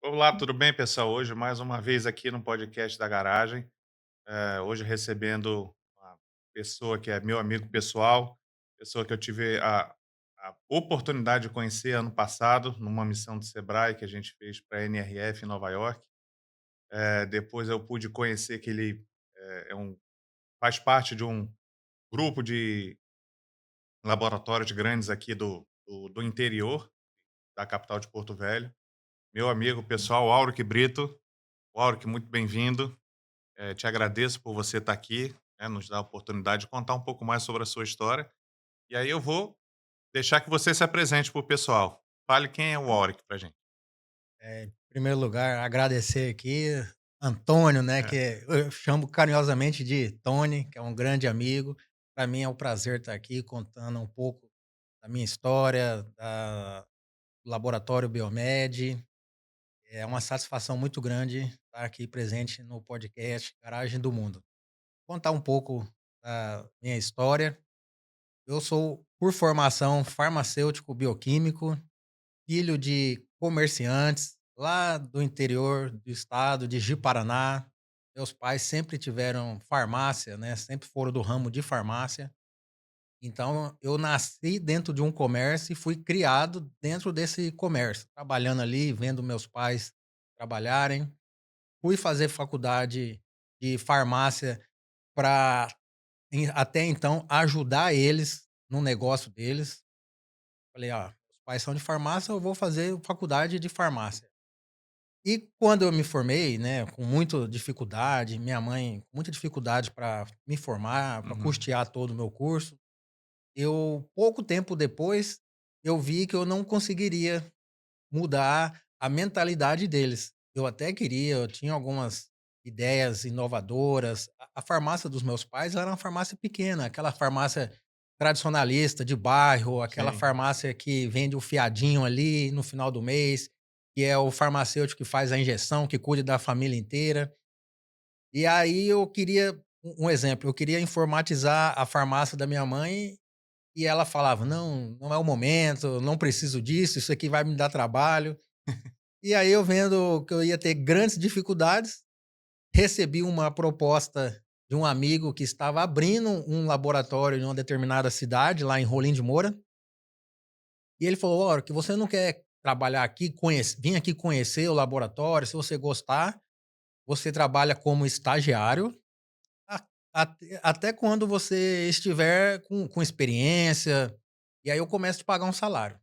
Olá, tudo bem, pessoal? Hoje, mais uma vez aqui no podcast da Garagem. Hoje recebendo uma pessoa que é meu amigo pessoal, pessoa que eu tive a oportunidade de conhecer ano passado, numa missão do Sebrae que a gente fez para a NRF em Nova York. Depois eu pude conhecer que ele faz parte de um grupo de laboratórios grandes aqui do interior da capital de Porto Velho. Meu amigo pessoal, Auric Brito. Auric, muito bem-vindo. Te agradeço por você estar aqui, né, nos dar a oportunidade de contar um pouco mais sobre a sua história. E aí eu vou deixar que você se apresente para o pessoal. Fale quem é o Auric para gente. Em primeiro lugar, agradecer aqui, Antônio, né, É, que eu chamo carinhosamente de Tony, que é um grande amigo. Para mim é um prazer estar aqui contando um pouco da minha história, do Laboratório Biomed. É uma satisfação muito grande estar aqui presente no podcast Garagem do Mundo. Contar um pouco da minha história. Eu sou, por formação, farmacêutico bioquímico, filho de comerciantes lá do interior do estado de Ji-Paraná. Meus pais sempre tiveram farmácia, né, sempre foram do ramo de farmácia. Então eu nasci dentro de um comércio e fui criado dentro desse comércio, trabalhando ali, vendo meus pais trabalharem. Fui fazer faculdade de farmácia para até então ajudar eles no negócio deles. Falei: "Ah, os pais são de farmácia, eu vou fazer faculdade de farmácia". E quando eu me formei, né, com muita dificuldade, minha mãe com muita dificuldade para me formar, para uhum, custear todo o meu curso, eu pouco tempo depois, eu vi que eu não conseguiria mudar a mentalidade deles. Eu até queria, eu tinha algumas ideias inovadoras. A farmácia dos meus pais era uma farmácia pequena, aquela farmácia tradicionalista de bairro, aquela sim. farmácia que vende o fiadinho ali no final do mês, que é o farmacêutico que faz a injeção, que cuida da família inteira. E aí eu queria um exemplo, eu queria informatizar a farmácia da minha mãe e ela falava: "Não, não é o momento, não preciso disso, isso aqui vai me dar trabalho". E aí eu vendo que eu ia ter grandes dificuldades, recebi uma proposta de um amigo que estava abrindo um laboratório em uma determinada cidade, lá em Rolim de Moura, e ele falou: "Ora, que você não quer trabalhar aqui, vir aqui conhecer o laboratório, se você gostar, você trabalha como estagiário, a até quando você estiver com experiência, e aí eu começo a te pagar um salário".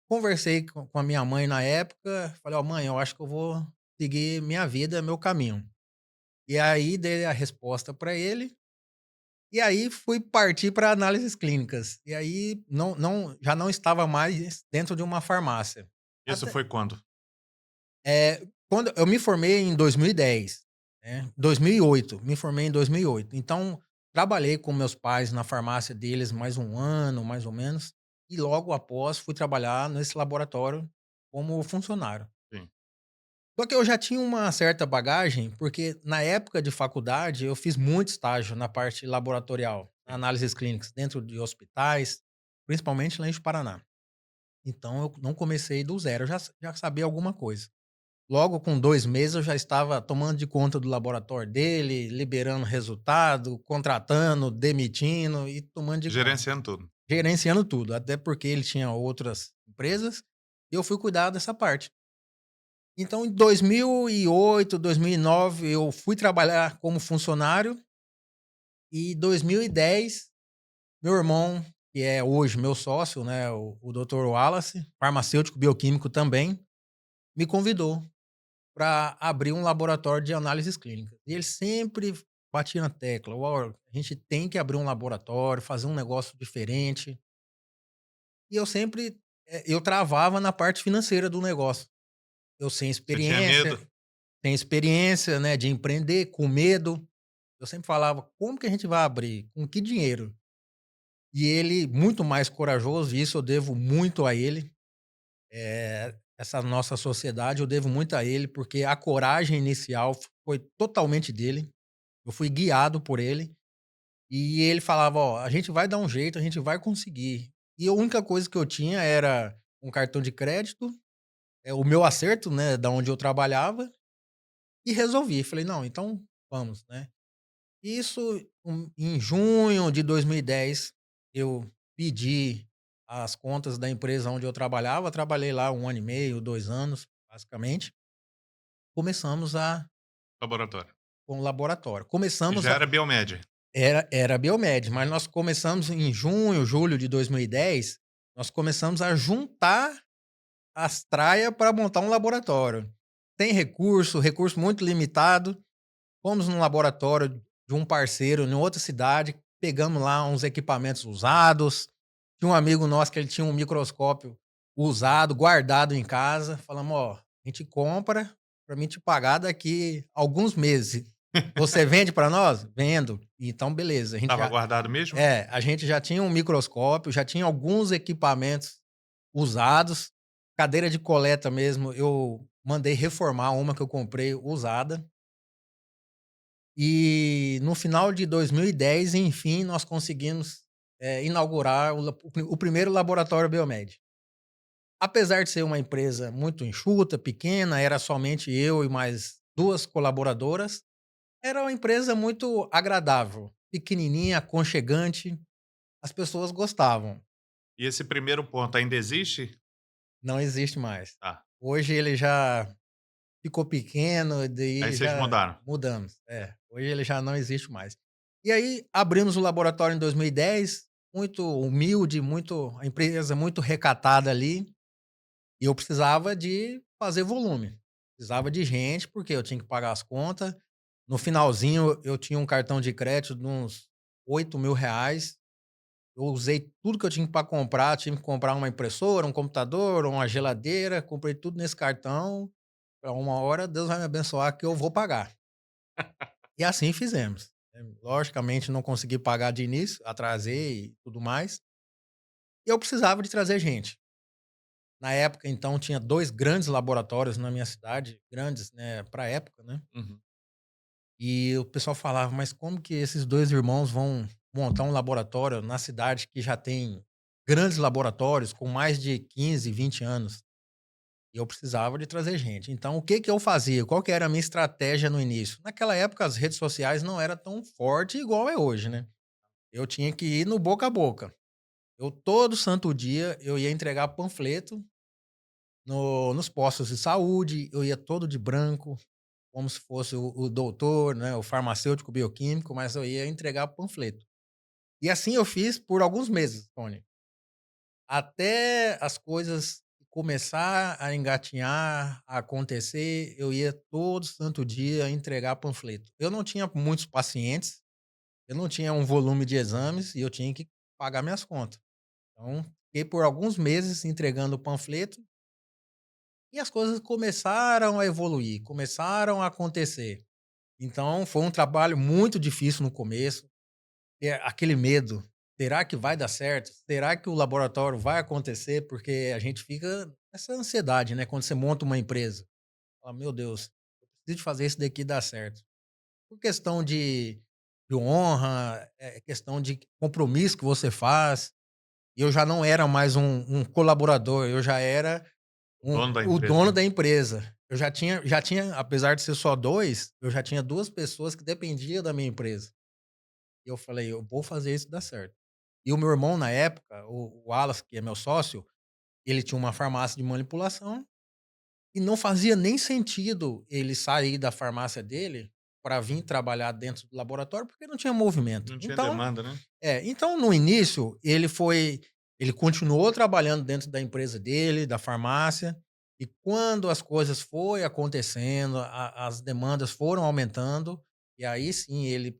Conversei com a minha mãe na época, falei: "Ó mãe, eu acho que eu vou seguir minha vida, meu caminho". E aí dei a resposta para ele, e aí fui partir para análises clínicas. E aí já não estava mais dentro de uma farmácia. Isso Até foi quando? quando eu me formei em 2010, né, 2008, me formei em 2008. Então, trabalhei com meus pais na farmácia deles mais um ano, mais ou menos, e logo após fui trabalhar nesse laboratório como funcionário. Sim. Só que eu já tinha uma certa bagagem, porque na época de faculdade eu fiz muito estágio na parte laboratorial, Sim. análises clínicas, dentro de hospitais, principalmente lá em Paraná. Então eu não comecei do zero, eu já sabia alguma coisa. Logo com 2 meses eu já estava tomando de conta do laboratório dele, liberando resultado, contratando, demitindo e tomando de conta. Gerenciando tudo. Gerenciando tudo, até porque ele tinha outras empresas, e eu fui cuidar dessa parte. Então em 2008, 2009 eu fui trabalhar como funcionário, e 2010 meu irmão, que é hoje meu sócio, né, o Dr. Wallace, farmacêutico bioquímico também, me convidou para abrir um laboratório de análises clínicas. E ele sempre batia na tecla: "Ó, a gente tem que abrir um laboratório, fazer um negócio diferente". E eu sempre, eu travava na parte financeira do negócio. Eu Você tinha medo? sem experiência, né, de empreender, com medo. Eu sempre falava: "Como que a gente vai abrir? Com que dinheiro?". E ele, muito mais corajoso, e isso eu devo muito a ele, essa nossa sociedade eu devo muito a ele, porque a coragem inicial foi totalmente dele. Eu fui guiado por ele, e ele falava: "Ó, a gente vai dar um jeito, a gente vai conseguir". E a única coisa que eu tinha era um cartão de crédito o meu acerto, né, da onde eu trabalhava e resolvi. Falei: "Não, então vamos", né. Isso, em junho de 2010, eu pedi as contas da empresa onde eu trabalhava, trabalhei lá 1 ano e meio, 2 anos, basicamente. Começamos a Laboratório. com o laboratório. E Começamos já a era Biomed. era Biomed, mas nós começamos em junho, julho de 2010, nós começamos a juntar as traia para montar um laboratório. Tem recurso, recurso muito limitado. Fomos num laboratório de um parceiro em outra cidade, pegamos lá uns equipamentos usados. Tinha um amigo nosso que ele tinha um microscópio usado, guardado em casa. Falamos: "Ó, a gente compra para mim te pagar daqui alguns meses. Você vende para nós?" "Vendo". Então beleza, Estava guardado mesmo? a gente já tinha um microscópio, já tinha alguns equipamentos usados. Cadeira de coleta mesmo, eu mandei reformar uma que eu comprei usada. E no final de 2010, enfim, nós conseguimos, inaugurar o primeiro laboratório Biomed. Apesar de ser uma empresa muito enxuta, pequena, era somente eu e mais 2 colaboradoras, era uma empresa muito agradável, pequenininha, aconchegante, as pessoas gostavam. E esse primeiro ponto ainda existe? Não existe mais. Tá. Hoje ele já ficou pequeno, Aí daí vocês já mudaram. mudamos. É, hoje ele já não existe mais. E aí abrimos o laboratório em 2010, muito humilde, muito a empresa muito recatada ali, e eu precisava de fazer volume. Precisava de gente, porque eu tinha que pagar as contas. No finalzinho eu tinha um cartão de crédito de uns R$ 8.000. Eu usei tudo que eu tinha para comprar, tinha que comprar uma impressora, um computador, uma geladeira, comprei tudo nesse cartão. Pra uma hora Deus vai me abençoar que eu vou pagar. E assim fizemos. Logicamente não consegui pagar de início, atrasei e tudo mais. E eu precisava de trazer gente. Na época, então, tinha 2 grandes laboratórios na minha cidade, grandes, né, pra época, né. Uhum. E o pessoal falava: "Mas como que esses 2 irmãos vão montar um laboratório na cidade que já tem grandes laboratórios com mais de 15, 20 anos?" E eu precisava de trazer gente. Então, o que que eu fazia? Qual que era a minha estratégia no início? Naquela época, as redes sociais não era tão forte igual é hoje, né. Eu tinha que ir no boca a boca. Eu todo santo dia eu ia entregar panfleto nos postos de saúde, eu ia todo de branco, como se fosse o doutor, né, o farmacêutico bioquímico, mas eu ia entregar panfleto. E assim eu fiz por alguns meses, Tony. Até as coisas começar a engatinhar, a acontecer, eu ia todo santo dia entregar panfleto. Eu não tinha muitos pacientes, eu não tinha um volume de exames e eu tinha que pagar minhas contas. Então, fiquei por alguns meses entregando panfleto e as coisas começaram a evoluir, começaram a acontecer. Então, foi um trabalho muito difícil no começo. Aquele medo, será que vai dar certo? Será que o laboratório vai acontecer? Porque a gente fica nessa ansiedade, né, quando você monta uma empresa. Fala: "Meu Deus, eu preciso de fazer isso daqui dar certo". Por questão de honra, questão de compromisso que você faz. E eu já não era mais um colaborador, eu já era O dono da o empresa, dono né? da empresa. Eu já tinha, apesar de ser só 2, eu já tinha 2 pessoas que dependiam da minha empresa. E eu falei: "Eu vou fazer isso dar certo". E o meu irmão na época, o Wallace, que é meu sócio, ele tinha uma farmácia de manipulação e não fazia nem sentido ele sair da farmácia dele para vir trabalhar dentro do laboratório, porque não tinha movimento. Não tinha Então demanda, né? então no início ele continuou trabalhando dentro da empresa dele, da farmácia, e quando as coisas foi acontecendo, as demandas foram aumentando, e aí sim ele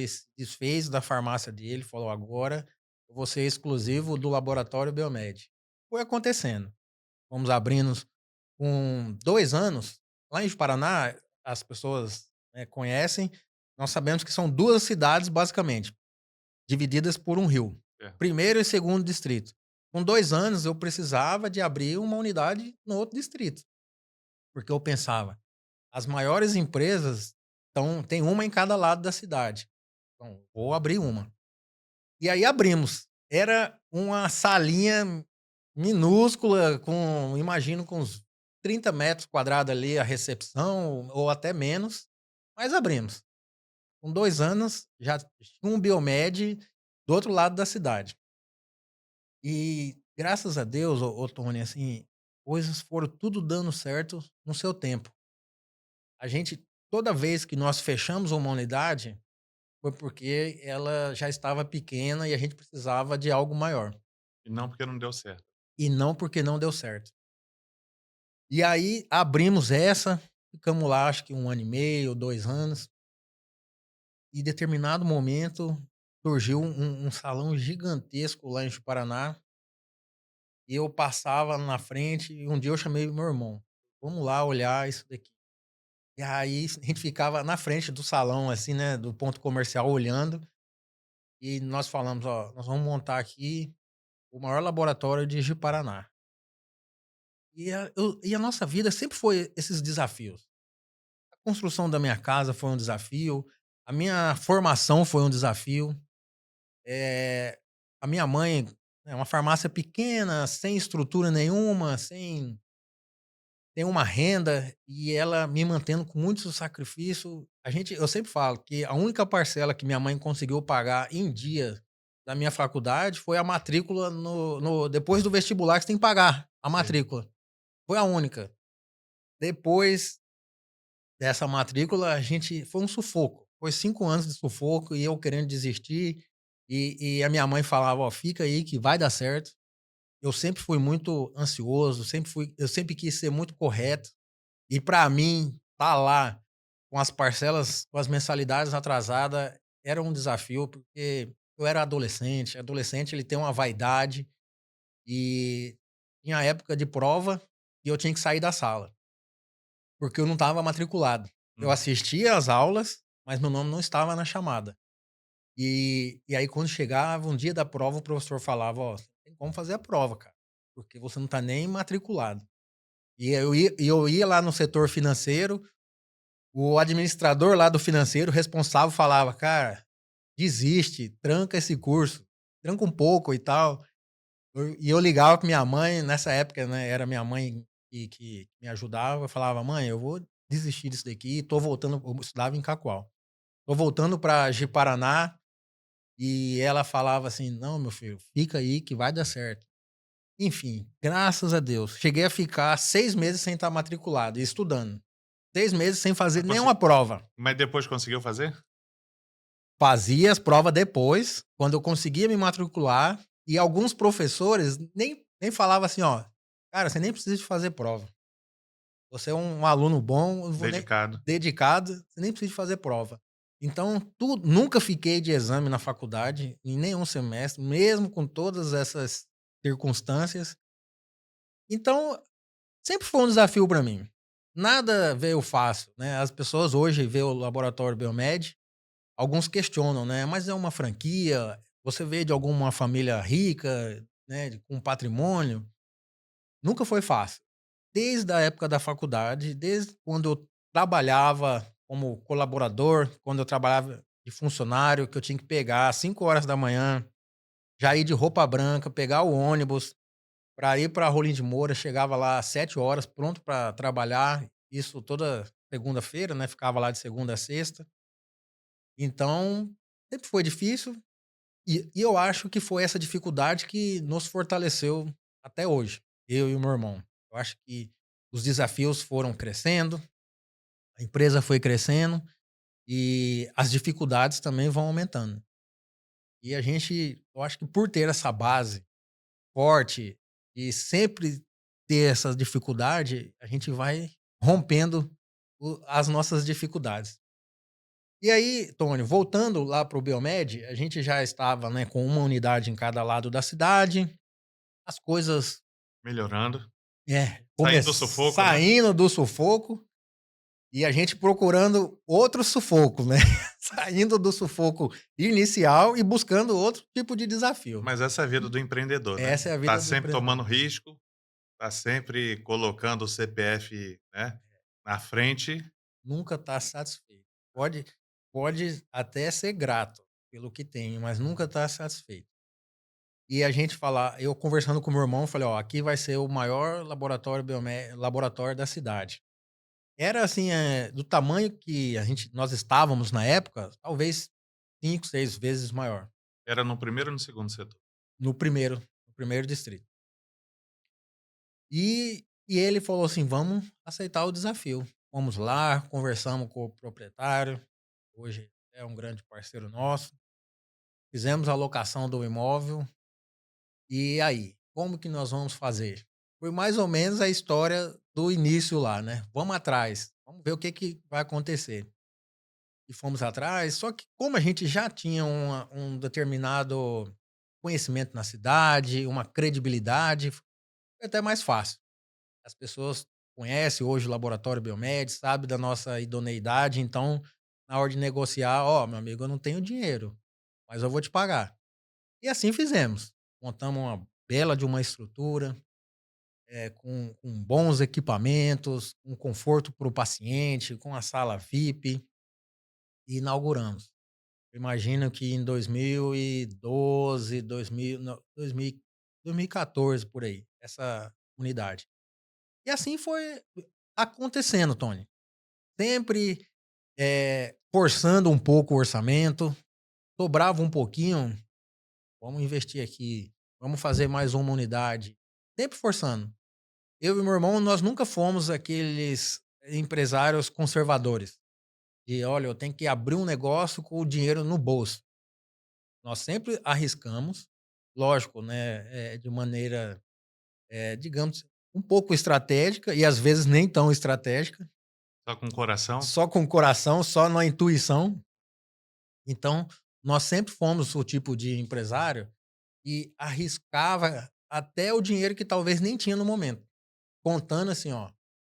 se desfez da farmácia dele, falou: "Agora eu vou ser exclusivo do laboratório Biomed". Foi acontecendo. Fomos abrindo com 2 anos, lá em Paraná, as pessoas, né, conhecem, nós sabemos que são 2 cidades basicamente, divididas por um rio. É. Primeiro e segundo distrito. Com 2 anos, eu precisava de abrir uma unidade no outro distrito, porque eu pensava: as maiores empresas tem uma em cada lado da cidade, então vou abrir uma. E aí abrimos. Era uma salinha minúscula com imagino com uns 30 metros quadrados ali a recepção, ou até menos, mas abrimos. Com 2 anos, já tinha um Biomed do outro lado da cidade. E graças a Deus, ô Tony, assim, coisas foram tudo dando certo no seu tempo. A gente toda vez que nós fechamos uma unidade, foi porque ela já estava pequena e a gente precisava de algo maior, E não porque não deu certo. e não porque não deu certo. E aí abrimos essa, ficamos lá acho que 1 ano e meio, 2 anos, e em determinado momento surgiu um salão gigantesco lá em Paraná, e eu passava na frente e um dia eu chamei meu irmão: "Vamos lá olhar isso daqui". E aí a gente ficava na frente do salão, assim, né, do ponto comercial olhando, e nós falamos: "Ó, nós vamos montar aqui o maior laboratório de Ji-Paraná". E a nossa vida sempre foi esses desafios. A construção da minha casa foi um desafio, a minha formação foi um desafio, eh, a minha mãe é uma farmácia pequena, sem estrutura nenhuma, sem uma renda, e ela me mantendo com muito sacrifício. Eu sempre falo que a única parcela que minha mãe conseguiu pagar em dia da minha faculdade foi a matrícula no depois do vestibular que você tem que pagar a Sei. matrícula, foi a única. Depois dessa matrícula, a gente foi um sufoco. Foi 5 anos de sufoco e eu querendo desistir, e a minha mãe falava: "Ó, fica aí que vai dar certo". Eu sempre fui muito ansioso, eu sempre quis ser muito correto, e para mim, tá lá com as parcelas, com as mensalidades atrasada, era um desafio, porque eu era adolescente, adolescente ele tem uma vaidade, e tinha época de prova e eu tinha que sair da sala. Porque eu não estava matriculado. Eu Uhum. assistia às aulas, mas meu nome não estava na chamada. E aí quando chegava um dia da prova, o professor falava: "Ó, você tem como fazer a prova, cara, porque você não está nem matriculado". E eu ia lá no setor financeiro, o administrador lá do financeiro, responsável, falava: "Cara, desiste, tranca esse curso, tranca um pouco e tal". E eu ligava pra minha mãe, nessa época, né, era minha mãe que me ajudava, eu falava: "Mãe, eu vou desistir disso daqui, tô voltando", eu estudava em Cacoal. "Tô voltando pra Ji-Paraná", e ela falava assim: "Não, meu filho, fica aí que vai dar certo". Enfim, graças a Deus, cheguei a ficar 6 meses sem estar matriculado e estudando. 6 meses sem fazer Mas conse nenhuma prova. mas depois conseguiu fazer? Fazia as provas depois, quando eu conseguia me matricular, e alguns professores nem falava assim: "Ó, cara, você nem precisa de fazer prova. Você é um aluno bom, eu vou nem Dedicado. dedicado, você nem precisa de fazer prova". Então nunca fiquei de exame na faculdade, em nenhum semestre, mesmo com todas essas circunstâncias. Então, sempre foi um desafio para mim. Nada veio fácil, né. As pessoas hoje vê o laboratório Biomed, alguns questionam, né: "Mas é uma franquia, você veio de alguma família rica, né, com patrimônio?". Nunca foi fácil. Desde a época da faculdade, desde quando eu trabalhava como colaborador, quando eu trabalhava de funcionário, que eu tinha que pegar às 5 horas da manhã, já ir de roupa branca, pegar o ônibus para ir para Rolim de Moura, chegava lá às 7 horas pronto para trabalhar, isso toda segunda-feira, né, ficava lá de segunda a sexta. Então, sempre foi difícil, e eu acho que foi essa dificuldade que nos fortaleceu até hoje, eu e o meu irmão. Eu acho que os desafios foram crescendo, a empresa foi crescendo e as dificuldades também vão aumentando. E eu acho que por ter essa base forte e sempre ter essa dificuldade, a gente vai rompendo as nossas dificuldades. E aí, Tony, voltando lá para o Biomed, a gente já estava, né, com uma unidade em cada lado da cidade, as coisas Melhorando. come Saindo do sufoco, né. saindo do sufoco, e a gente procurando outro sufoco, né, saindo do sufoco inicial e buscando outro tipo de desafio. Mas essa é a vida do empreendedor, né. Essa é a Tá vida do sempre empreendedor. tomando risco, tá sempre colocando o CPF, né, na frente. Nunca está satisfeito. Pode até ser grato pelo que tem, mas nunca está satisfeito. e a gente fala eu conversando com meu irmão, falei: "Ó, aqui vai ser o maior laboratório da cidade". Era assim, do tamanho que nós estávamos na época, talvez 5, 6 vezes maior, Era no primeiro ou no segundo setor? no primeiro distrito. E ele falou assim: "Vamos aceitar o desafio". Fomos lá, conversamos com o proprietário, hoje é um grande parceiro nosso, fizemos a locação do imóvel, e aí, como que nós vamos fazer? Foi mais ou menos a história do início lá, né, vamos atrás, vamos ver o que que vai acontecer. E fomos atrás, só que como a gente já tinha um determinado conhecimento na cidade, uma credibilidade, foi até mais fácil. As pessoas conhecem hoje o Laboratório Biomed, sabe da nossa idoneidade, então, na hora de negociar: "Ó, meu amigo, eu não tenho dinheiro, mas eu vou te pagar". E assim fizemos. Montamos uma bela de uma estrutura, com bons equipamentos, com conforto para o paciente, com a sala VIP, e inauguramos. Eu imagino que em 2012, 2000 não, 2014, por aí, essa unidade. E assim foi acontecendo, Tony. Sempre, forçando um pouco o orçamento, sobrava um pouquinho, vamos investir aqui, vamos fazer mais uma unidade, sempre forçando. Eu e meu irmão, nós nunca fomos aqueles empresários conservadores, de: "Olha, eu tenho que abrir um negócio com o dinheiro no bolso". Nós sempre arriscamos, lógico, né, de maneira, digamos, um pouco estratégica e às vezes nem tão estratégica, Só com o coração? só com o coração, só na intuição. Então, nós sempre fomos o tipo de empresário que arriscava até o dinheiro que talvez nem tinha no momento, contando assim: "Ó,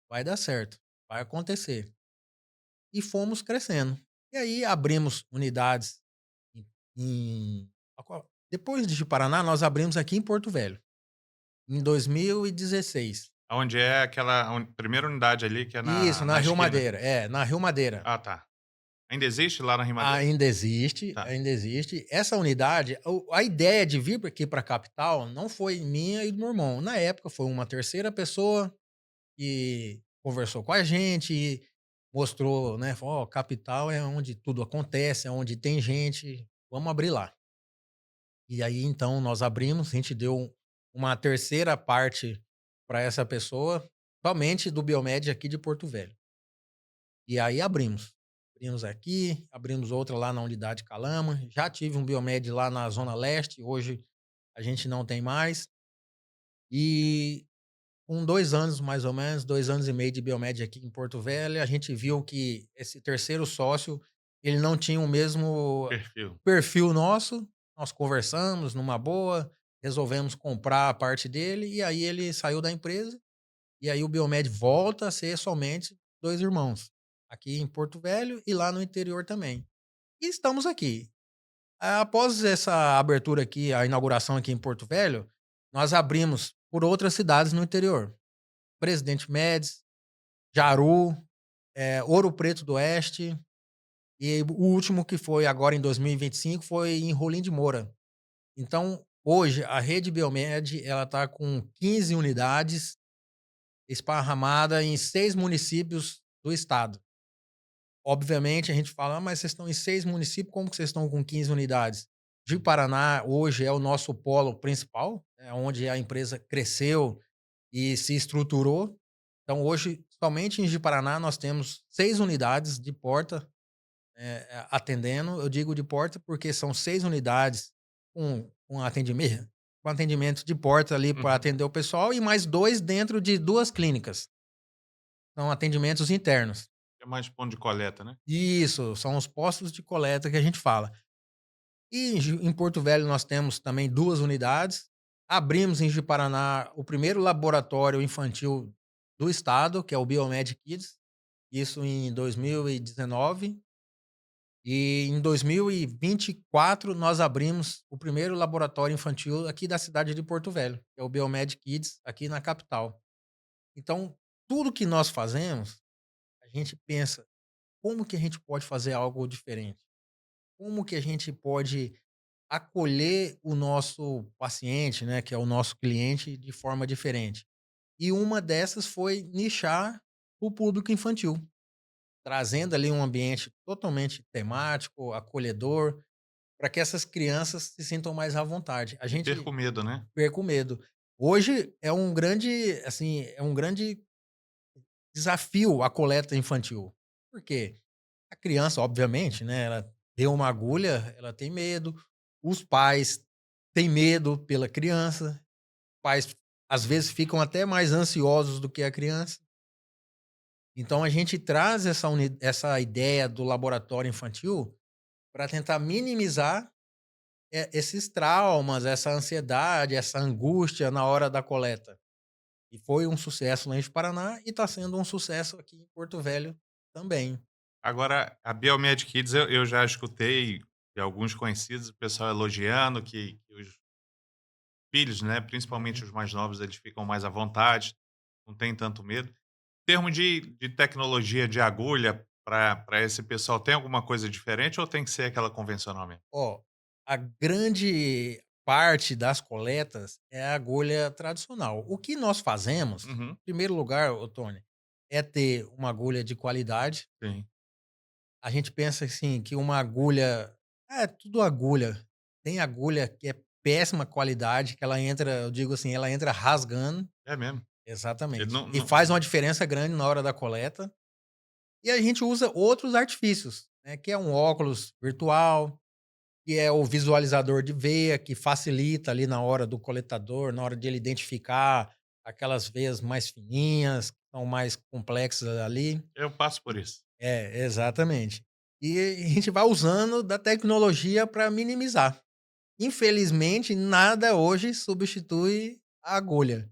vai dar certo, vai acontecer". E fomos crescendo. E aí abrimos unidades em depois de Paraná, nós abrimos aqui em Porto Velho, em 2016. Aonde é aquela primeira unidade ali que é Isso, na na Rio esquina? Madeira. É, na Rio Madeira. Ah, tá. Ainda existe lá na Rimadeira? Ainda existe, Tá. ainda existe. Essa unidade, a ideia de vir aqui para a capital não foi minha e do meu irmão. Na época foi uma terceira pessoa que conversou com a gente e mostrou, né, falou: "Ó, capital é onde tudo acontece, é onde tem gente, vamos abrir lá". E aí, então, nós abrimos, a gente deu uma terceira parte para essa pessoa, somente do Biomed aqui de Porto Velho. E aí abrimos. Abrimos aqui, abrimos outra lá na unidade Calama. Já tive um Biomed lá na Zona Leste, hoje a gente não tem mais. E com 2 anos, mais ou menos, 2 anos e meio de Biomed aqui em Porto Velho, a gente viu que esse terceiro sócio, ele não tinha o mesmo Perfil. perfil nosso. Nós conversamos numa boa, resolvemos comprar a parte dele, e aí ele saiu da empresa, e aí o Biomed volta a ser somente 2 irmãos, aqui em Porto Velho e lá no interior também. E estamos aqui. Após essa abertura aqui, a inauguração aqui em Porto Velho, nós abrimos por outras cidades no interior. Presidente Médici, Jaru, Ouro Preto do Oeste, e o último que foi agora em 2025 foi em Rolim de Moura. Então, hoje a rede Biomed, ela está com 15 unidades esparramada em 6 municípios do estado. Obviamente a gente fala: "Ah, mas vocês estão em 6 municípios, como que vocês estão com 15 unidades?". Ji-Paraná hoje é o nosso polo principal, é onde a empresa cresceu e se estruturou. Então hoje, somente em Ji-Paraná, nós temos 6 unidades de porta, atendendo. Eu digo de porta, porque são 6 unidades com atendimento de porta ali para Uhum. atender o pessoal e mais 2 dentro de 2 clínicas. São atendimentos internos. É mais ponto de coleta, né? Isso, são os postos de coleta que a gente fala. E em Porto Velho nós temos também 2 unidades. Abrimos em Ji-Paraná o primeiro laboratório infantil do estado, que é o Biomed Kids, isso em 2019. E em 2024 nós abrimos o primeiro laboratório infantil aqui da cidade de Porto Velho, que é o Biomed Kids, aqui na capital. Então, tudo que nós fazemos, a gente pensa: "Como que a gente pode fazer algo diferente? Como que a gente pode acolher o nosso paciente, né, que é o nosso cliente, de forma diferente. E uma dessas foi nichar o público infantil, trazendo ali um ambiente totalmente temático, acolhedor, para que essas crianças se sintam mais à vontade. A E perca gente o medo, né? perca o medo. Hoje é um grande, assim, é um grande desafio a coleta infantil. Por quê? A criança, obviamente, né, ela vê uma agulha, ela tem medo, os pais têm medo pela criança, pais às vezes ficam até mais ansiosos do que a criança. Então a gente traz essa ideia do laboratório infantil para tentar minimizar, esses traumas, essa ansiedade, essa angústia na hora da coleta. E foi um sucesso lá em Paraná e está sendo um sucesso aqui em Porto Velho também. Agora, a Biomed Kids eu já escutei de alguns conhecidos, o pessoal elogiando que os filhos, né, principalmente Uhum. os mais novos, eles ficam mais à vontade, não tem tanto medo. Em termos de tecnologia de agulha para esse pessoal, tem alguma coisa diferente ou tem que ser aquela convencional mesmo? Ó, a grande parte das coletas é a agulha tradicional. O que nós fazemos, Uhum, em primeiro lugar, ô Tony, é ter uma agulha de qualidade. sim. A gente pensa assim que uma agulha é tudo agulha. Tem agulha que é péssima qualidade, que ela entra, eu digo assim, ela entra rasgando. É mesmo. Ele Exatamente. não E não faz uma diferença grande na hora da coleta. E a gente usa outros artifícios, né, que é um óculos virtual, que é o visualizador de veia, que facilita ali na hora do coletador, na hora de ele identificar aquelas veias mais fininhas, que são mais complexas ali. eu passo por isso. É, exatamente. E a gente vai usando da tecnologia para minimizar. Infelizmente, nada hoje substitui a agulha,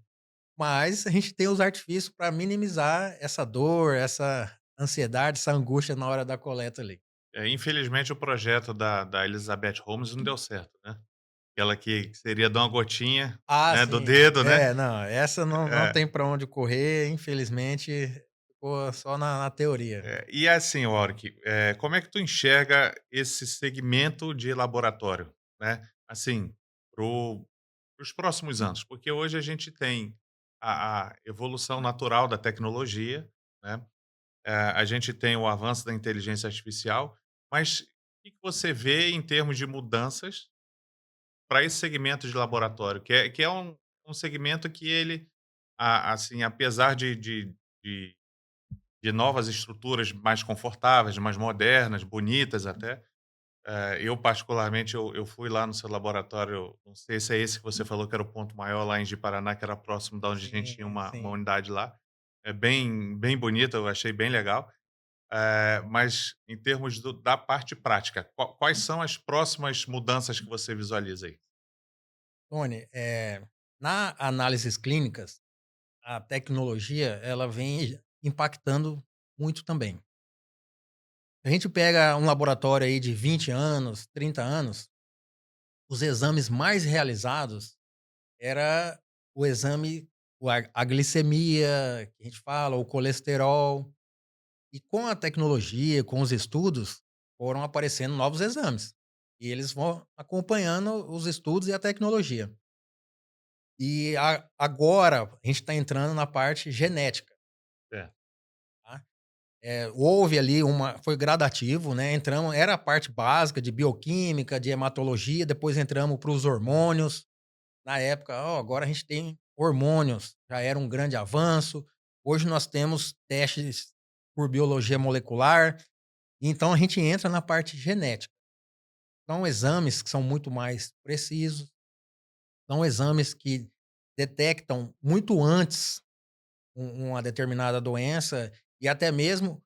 mas a gente tem os artifícios para minimizar essa dor, essa ansiedade, essa angústia na hora da coleta ali. Infelizmente o projeto da Elizabeth Holmes não deu certo, né. Aquela que seria dar uma gotinha, Ah, né, do sim. dedo, né. É, não, essa não É. tem para onde correr, infelizmente ficou só na teoria. E assim, Warwick, como é que tu enxerga esse segmento de laboratório, né, assim, para os próximos anos? Porque hoje a gente tem a evolução natural da tecnologia, né, a gente tem o avanço da inteligência artificial, mas o que que você vê em termos de mudanças para esse segmento de laboratório? Que é um segmento que ele, assim, apesar de novas estruturas mais confortáveis, mais modernas, bonitas até. Eu particularmente, eu fui lá no seu laboratório, não sei se é esse que você falou que era o ponto maior lá em Ji-Paraná, que era próximo da onde a gente tinha Sim, uma sim. unidade lá. É bem bonito, eu achei bem legal. Mas em termos da parte prática, quais são as próximas mudanças que você visualiza aí? Tony, na análises clínicas, a tecnologia ela vem impactando muito também. A gente pega um laboratório aí de 20 anos, 30 anos, os exames mais realizados era o exame, a glicemia, que a gente fala, o colesterol. E com a tecnologia, com os estudos, foram aparecendo novos exames. E eles vão acompanhando os estudos e a tecnologia. E agora a gente está entrando na parte genética, É, tá? Houve ali foi gradativo, né? Entramos, era a parte básica de bioquímica, de hematologia, depois entramos para os hormônios. Na época, ó, agora a gente tem hormônios, já era um grande avanço. Hoje nós temos testes por biologia molecular. Então a gente entra na parte genética. São exames que são muito mais precisos, são exames que detectam muito antes uma determinada doença e até mesmo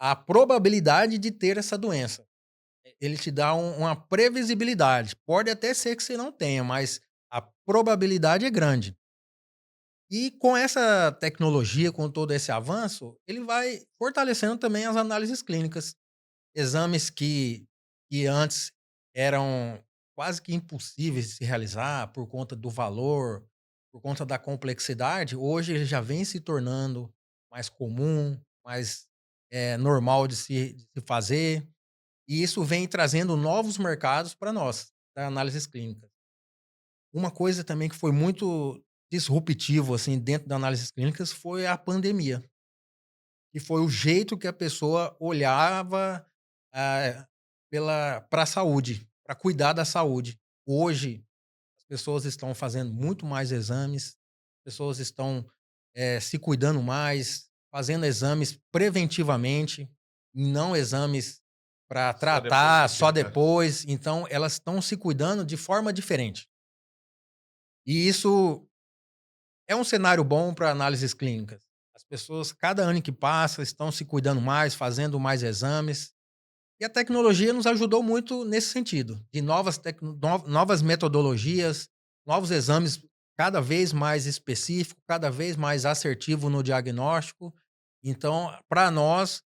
a probabilidade de ter essa doença. Ele te dá uma previsibilidade. Pode até ser que você não tenha, mas a probabilidade é grande. E com essa tecnologia, com todo esse avanço, ele vai fortalecendo também as análises clínicas. Exames que antes eram quase que impossíveis de se realizar por conta do valor, por conta da complexidade, hoje ele já vem se tornando mais comum, mais, normal de se fazer, e isso vem trazendo novos mercados para nós. das análises clínicas. Uma coisa também que foi muito disruptivo, assim, dentro das análises clínicas foi a pandemia, que foi o jeito que a pessoa olhava, ah, para a saúde, para cuidar da saúde. Hoje, as pessoas estão fazendo muito mais exames, pessoas estão, se cuidando mais, fazendo exames preventivamente, não exames para Só depois tratar que só tiver. depois, então elas estão se cuidando de forma diferente. E isso é um cenário bom para análises clínicas. As pessoas, cada ano que passa, estão se cuidando mais, fazendo mais exames. E a tecnologia nos ajudou muito nesse sentido, de novas metodologias, novos exames cada vez mais específico, cada vez mais assertivo no diagnóstico. Então, para nós,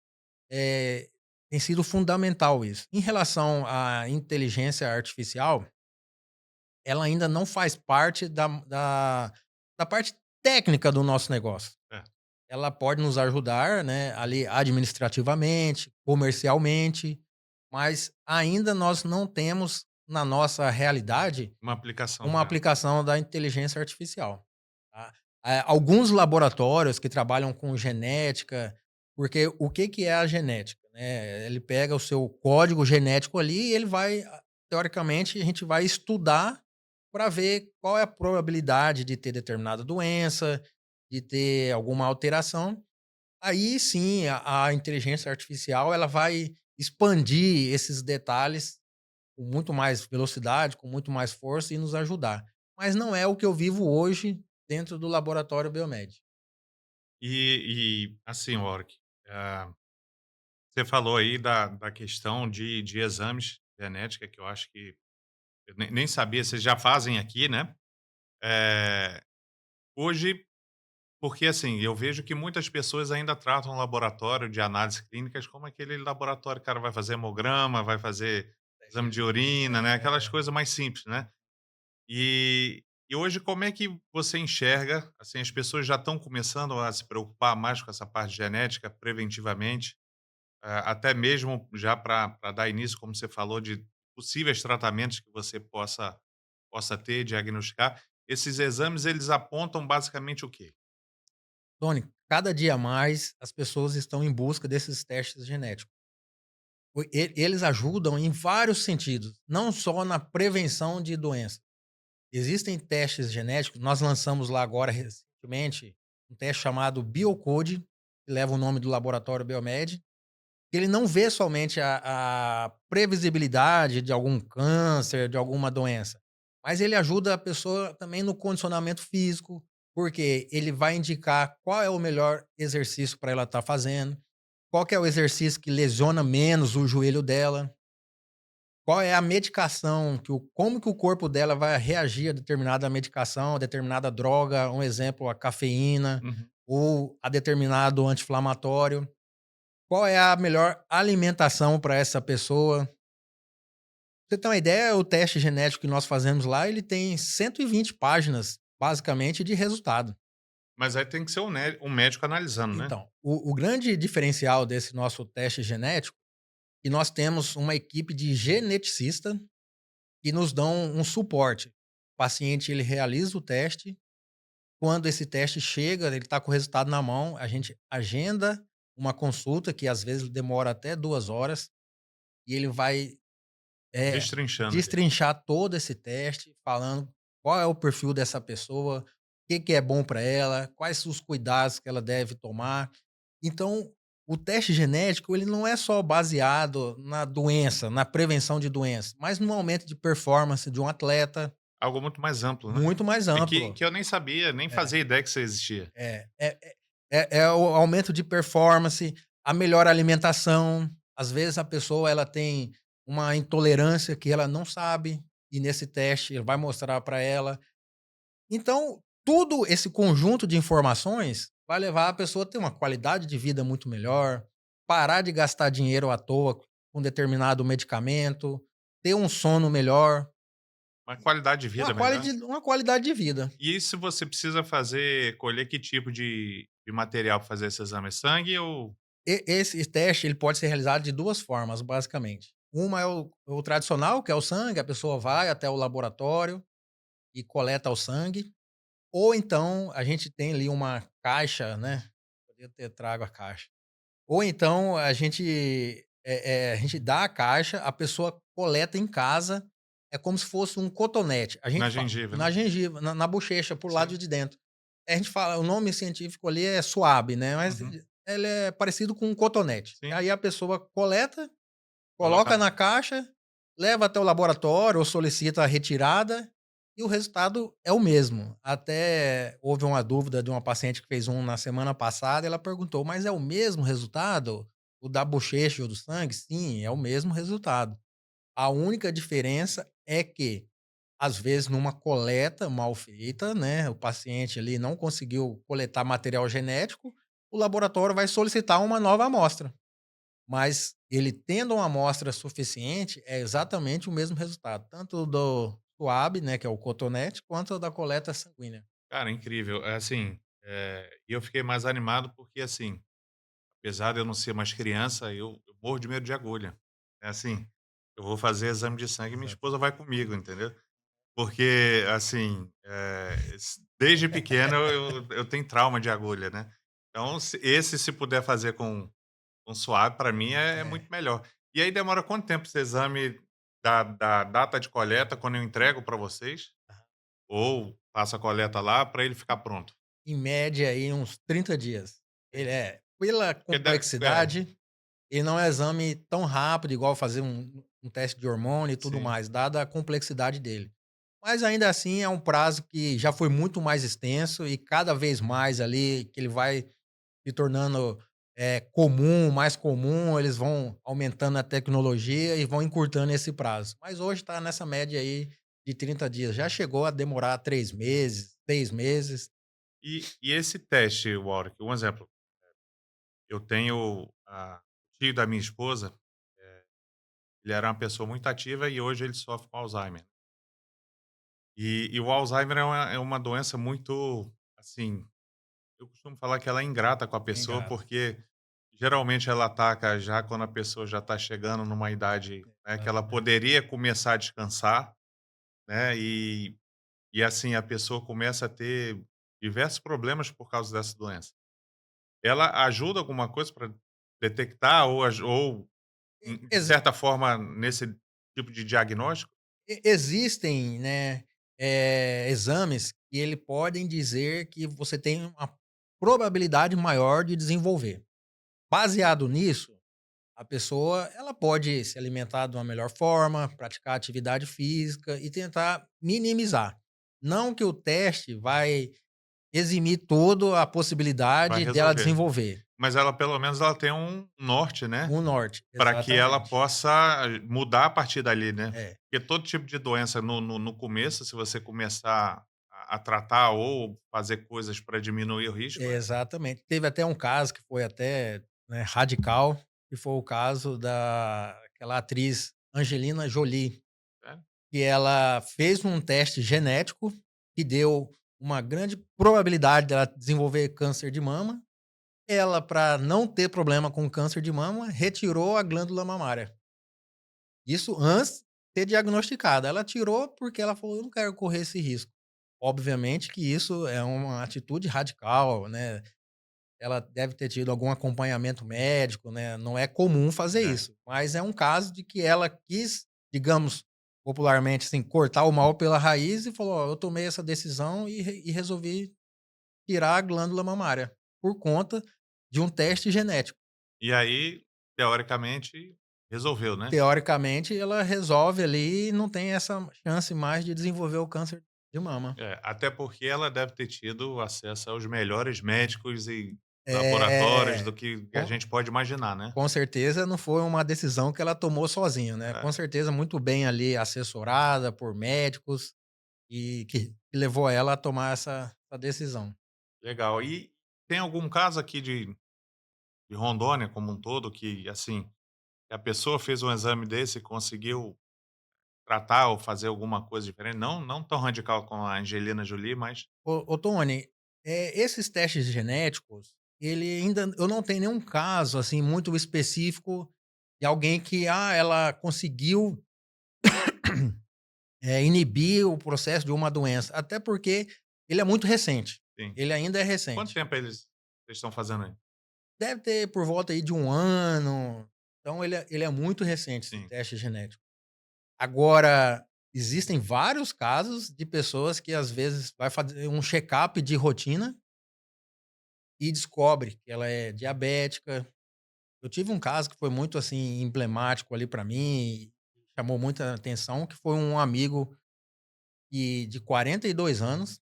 eh, tem sido fundamental isso. Em relação à inteligência artificial, ela ainda não faz parte da parte técnica do nosso negócio. É, Ela pode nos ajudar, né, ali administrativamente, comercialmente, mas ainda nós não temos na nossa realidade uma aplicação uma dela. aplicação da inteligência artificial, tá. Alguns laboratórios que trabalham com genética, porque o que que é a genética, né, ele pega o seu código genético ali e ele vai teoricamente, a gente vai estudar para ver qual é a probabilidade de ter determinada doença, de ter alguma alteração. Aí sim, a inteligência artificial, ela vai expandir esses detalhes com muito mais velocidade, com muito mais força e nos ajudar. Mas não é o que eu vivo hoje dentro do laboratório Biomed. Assim, Warwick, ah, você falou aí da questão de exames genética, que eu acho que eu nem sabia, vocês já fazem aqui, né? Eh, hoje, porque assim, eu vejo que muitas pessoas ainda tratam o laboratório de análises clínicas como aquele laboratório, o cara vai fazer hemograma, vai fazer exame de urina, né? Aquelas coisas mais simples, né? E hoje como é que você enxerga, assim, as pessoas já estão começando a se preocupar mais com essa parte genética preventivamente, até mesmo já para dar início, como você falou, de possíveis tratamentos que você possa ter, diagnosticar. Esses exames, eles apontam basicamente o quê? Tony, cada dia mais as pessoas estão em busca desses testes genéticos. Eles ajudam em vários sentidos, não só na prevenção de doenças. Existem testes genéticos, nós lançamos lá agora recentemente um teste chamado Biocode, que leva o nome do laboratório Biomed. Ele não vê somente a previsibilidade de algum câncer, de alguma doença, mas ele ajuda a pessoa também no condicionamento físico, porque ele vai indicar qual é o melhor exercício para ela estar fazendo, qual que é o exercício que lesiona menos o joelho dela, qual é a medicação, como que o corpo dela vai reagir a determinada medicação, a determinada droga, um exemplo, a cafeína Uhum. ou a determinado anti-inflamatório. Qual é a melhor alimentação para essa pessoa? Pra você ter uma ideia, o teste genético que nós fazemos lá, ele tem 120 páginas, basicamente, de resultado. Mas aí tem que ser um médico analisando, né? Então, o grande diferencial desse nosso teste genético, que nós temos uma equipe de geneticista que nos dão um suporte. O paciente, ele realiza o teste, quando esse teste chega, ele está com o resultado na mão, a gente agenda uma consulta, que às vezes demora até 2 horas, e ele vai Destrinchando ali. destrinchar todo esse teste, falando qual é o perfil dessa pessoa, o que que é bom para ela, quais os cuidados que ela deve tomar. Então, o teste genético, ele não é só baseado na doença, na prevenção de doença, mas no aumento de performance de um atleta, Algo muito mais amplo, né? muito mais E que amplo. que eu nem sabia, nem É, fazia ideia que isso existia. é o aumento de performance, a melhor alimentação. Às vezes a pessoa ela tem uma intolerância que ela não sabe, e nesse teste ele vai mostrar para ela. Então, tudo esse conjunto de informações vai levar a pessoa a ter uma qualidade de vida muito melhor, parar de gastar dinheiro à toa com determinado medicamento, ter um sono melhor, Uma qualidade de vida melhor. uma qualidade de vida. E se você precisa colher que tipo de material para fazer esse exame? Sangue ou Esse teste ele pode ser realizado de 2 formas, basicamente. Uma é o tradicional, que é o sangue, a pessoa vai até o laboratório e coleta o sangue, ou então a gente tem ali uma caixa, né, podia ter trago a caixa. Ou então a gente dá a caixa, a pessoa coleta em casa, é como se fosse um cotonete. A Na gente fala gengiva, na né? gengiva, na bochecha, por lado Sim. de dentro. A gente fala o nome científico ali é suave, né, mas Uhum. ele é parecido com um cotonete. E Sim. aí a pessoa coleta, Coloca coloca na na caixa, leva até o laboratório ou solicita a retirada e o resultado é o mesmo. Até houve uma dúvida de uma paciente que fez um na semana passada, ela perguntou: "Mas é o mesmo resultado? O da bochecha e o do sangue?" Sim, é o mesmo resultado. A única diferença é que, às vezes, numa coleta mal feita, né, o paciente ali não conseguiu coletar material genético, o laboratório vai solicitar uma nova amostra. Mas ele tendo uma amostra suficiente, é exatamente o mesmo resultado, tanto do suave, né, que é o cotonete, quanto da coleta sanguínea. cara, incrível. É assim, e eu fiquei mais animado porque, assim, apesar de eu não ser mais criança, eu morro de medo de agulha. É assim, eu vou fazer exame de sangue e minha Exato. esposa vai comigo, entendeu? Porque, assim, desde pequeno eu tenho trauma de agulha, né. Então se puder fazer com suave, para mim é É. muito melhor. E aí demora quanto tempo esse exame da data de coleta, quando eu entrego para vocês? Ou faço a coleta lá para ele ficar pronto? Em média aí uns 30 dias. Ele pela Porque complexidade, ele não é um exame tão rápido igual fazer um teste de hormônio e tudo sim. mais, dada a complexidade dele. Mas ainda assim é um prazo que já foi muito mais extenso e cada vez mais ali que ele vai se tornando, comum, mais comum, eles vão aumentando a tecnologia e vão encurtando esse prazo. Mas hoje está nessa média aí de 30 dias. Já chegou a demorar 3 meses, 6 meses. E esse teste, Warwick, um exemplo, eu tenho o tio da minha esposa, ele era uma pessoa muito ativa e hoje ele sofre com Alzheimer. E o Alzheimer é uma doença muito, assim, eu costumo falar que ela é ingrata com a É pessoa, ingrato. porque geralmente ela ataca já quando a pessoa já está chegando numa idade, né, que ela Exatamente. poderia começar a descansar, né, e assim, a pessoa começa a ter diversos problemas por causa dessa doença. Ela ajuda alguma coisa para detectar ou, de Exi certa forma, nesse tipo de diagnóstico? existem, né, exames que ele podem dizer que você tem uma probabilidade maior de desenvolver. Baseado nisso, a pessoa, ela pode se alimentar de uma melhor forma, praticar atividade física e tentar minimizar. Não que o teste vai eximir toda a Vai possibilidade dela resolver. desenvolver. Mas ela pelo menos ela tem um norte, né, Um norte, para que ela exatamente. possa mudar a partir dali, né. É, Porque todo tipo de doença no começo, se você começar a tratar ou fazer coisas para diminuir o risco, exatamente. Teve até um caso que foi até, né, radical, que foi o caso daquela atriz Angelina Jolie, é que ela fez um teste genético que deu uma grande probabilidade dela desenvolver câncer de mama. Ela, para não ter problema com câncer de mama, retirou a glândula mamária. Isso antes de ser diagnosticada. Ela tirou porque ela falou: "Eu não quero correr esse risco". Obviamente que isso é uma atitude radical, né, ela deve ter tido algum acompanhamento médico, né, não é comum fazer é. isso, mas é um caso de que ela quis, digamos, popularmente, assim, cortar o mal pela raiz e falou: "Ó, eu tomei essa decisão e resolvi tirar a glândula mamária", por conta de um teste genético. E aí, teoricamente, resolveu, né. Teoricamente, ela resolve ali e não tem essa chance mais de desenvolver o câncer de mama. Até porque ela deve ter tido acesso aos melhores médicos e laboratórios É, do que a com gente pode imaginar, né. com certeza não foi uma decisão que ela tomou sozinha, né, É, com certeza muito bem ali assessorada por médicos e que levou ela a tomar essa decisão. legal. E tem algum caso aqui de Rondônia como um todo que, assim, que a pessoa fez um exame desse e conseguiu tratar ou fazer alguma coisa diferente? Não tão radical como a Angelina Jolie, mas Ô Tony, esses testes genéticos, ele ainda eu não tenho nenhum caso, assim, muito específico de alguém que, ela conseguiu, inibir o processo de uma doença, até porque ele é muito recente, Sim. ele ainda é Quanto recente. tempo eles estão fazendo aí? Deve ter por volta aí de 1 ano, então ele é muito recente esse Sim, teste genético. Agora, existem vários casos de pessoas que às vezes vai fazer um check-up de rotina e descobre que ela é diabética. Eu tive um caso que foi muito, assim, emblemático ali para mim, chamou muita atenção, que foi um amigo de 42 anos,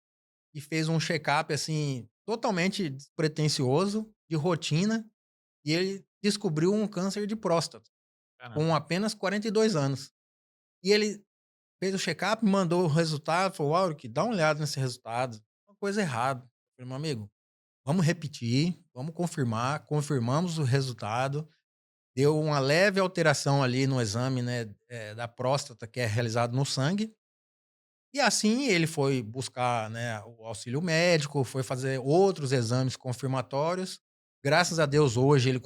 que fez um check-up, assim, totalmente despretensioso, de rotina, e ele descobriu um câncer de próstata, caramba. com apenas 42 anos. E ele fez o check-up, mandou o resultado, falou: "Auric, dá uma olhada nesse resultado, uma coisa errada". Eu falei: "Meu amigo, vamos repetir, vamos confirmar". Confirmamos o resultado, deu uma leve alteração ali no exame, né, da próstata, que é realizado no sangue. E assim ele foi buscar, né, o auxílio médico, foi fazer outros exames confirmatórios. Graças a Deus hoje ele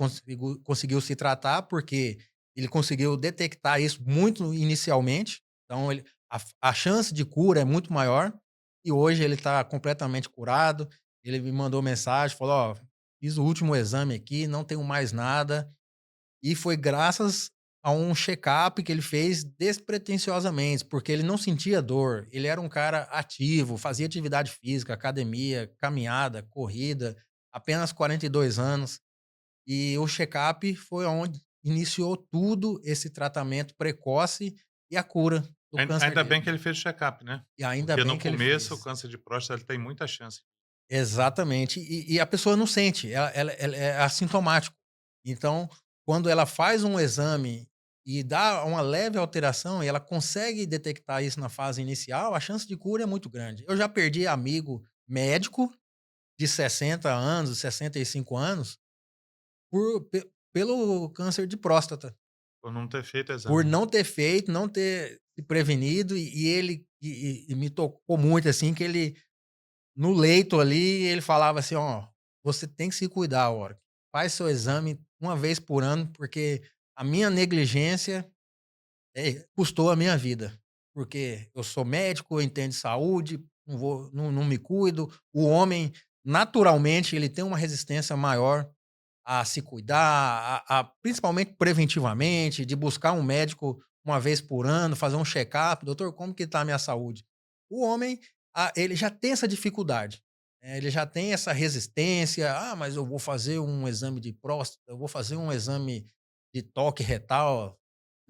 conseguiu se tratar, porque ele conseguiu detectar isso muito inicialmente, então a chance de cura é muito maior, e hoje ele está completamente curado. Ele me mandou mensagem, falou: "Ó, fiz o último exame aqui, não tenho mais nada", e foi graças a um check-up que ele fez despretensiosamente, porque ele não sentia dor, ele era um cara ativo, fazia atividade física, academia, caminhada, corrida, apenas 42 anos. E o check-up foi onde iniciou tudo esse tratamento precoce e a cura do câncer Ainda dele. bem que ele fez o check-up, né, E ainda porque no bem que ele começo o fez. câncer de próstata ele tem muita chance. Exatamente. E a pessoa não sente, ela é assintomático. Então, quando ela faz um exame e dá uma leve alteração e ela consegue detectar isso na fase inicial, a chance de cura é muito grande. Eu já perdi amigo médico de 60 anos, 65 anos, pelo câncer de próstata, Por não ter feito por exame, né. não ter feito, não ter se prevenido, e ele me tocou muito, assim, que ele no leito ali, ele falava assim: "Ó, você tem que se cuidar, Ora. Faz seu exame uma vez por ano, porque a minha negligência, custou a minha vida. Porque eu sou médico, eu entendo de saúde, não me cuido". O homem, naturalmente, ele tem uma resistência maior a se cuidar, principalmente preventivamente, de buscar um médico uma vez por ano, fazer um check-up: "Doutor, como que está a minha saúde?". O homem, ele já tem essa dificuldade, ele já tem essa resistência: "Ah, mas eu vou fazer um exame de próstata, eu vou fazer um exame de toque retal,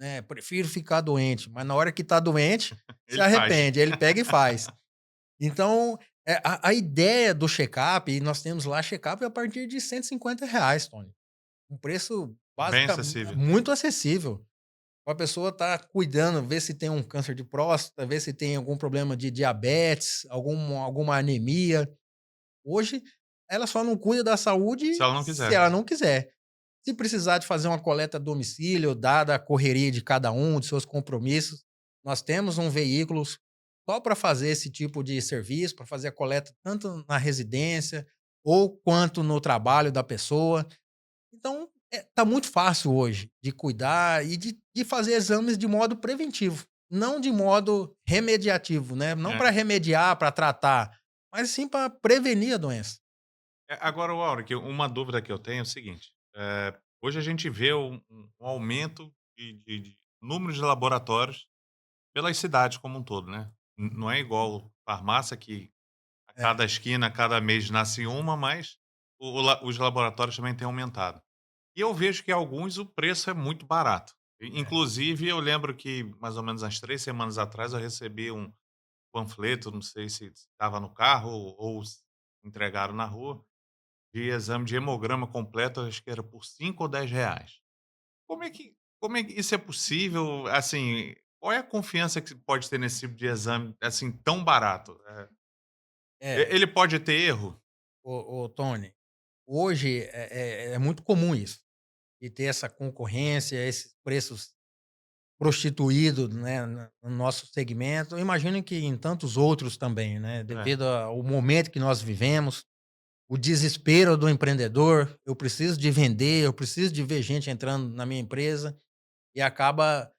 né, prefiro ficar doente", mas na hora que está doente, se Ele faz. arrepende, ele pega e faz. Então, a ideia do check-up, e nós temos lá check-up a partir de R$ 150, Tony. Um preço Bem basica acessível. muito acessível. A pessoa tá cuidando, ver se tem um câncer de próstata, ver se tem algum problema de diabetes, alguma anemia. Hoje, ela só não cuida da Se saúde ela não se quiser. ela não quiser. Se precisar de fazer uma coleta a domicílio, dada a correria de cada um, de seus compromissos, nós temos um veículo só para fazer esse tipo de serviço, para fazer a coleta tanto na residência ou quanto no trabalho da pessoa. Então, tá muito fácil hoje de cuidar e de fazer exames de modo preventivo, não de modo remediativo, né, não É. para remediar, para tratar, mas sim para prevenir a doença. Agora, o Aura, que uma dúvida que eu tenho é o seguinte, hoje a gente vê um aumento de número de laboratórios pelas cidades como um todo, né. Não é igual farmácia que a É, cada esquina, a cada mês nasce uma, mas os laboratórios também têm aumentado. E eu vejo que alguns o preço é muito barato. é. Inclusive, eu lembro que mais ou menos umas 3 semanas atrás eu recebi um panfleto, não sei se estava no carro ou se entregaram na rua, de exame de hemograma completo, acho que era por 5 ou R$ 10. Como é que isso é possível? Assim, qual é a confiança que se pode ter nesse tipo de exame, assim, tão barato? É, Ele pode ter erro? ô Tony, hoje é muito comum isso, de ter essa concorrência, esses preços prostituídos, né, no nosso segmento. Eu imagino que em tantos outros também, né, É, devido ao momento que nós vivemos. o desespero do empreendedor, eu preciso de vender, eu preciso de ver gente entrando na minha empresa, e acaba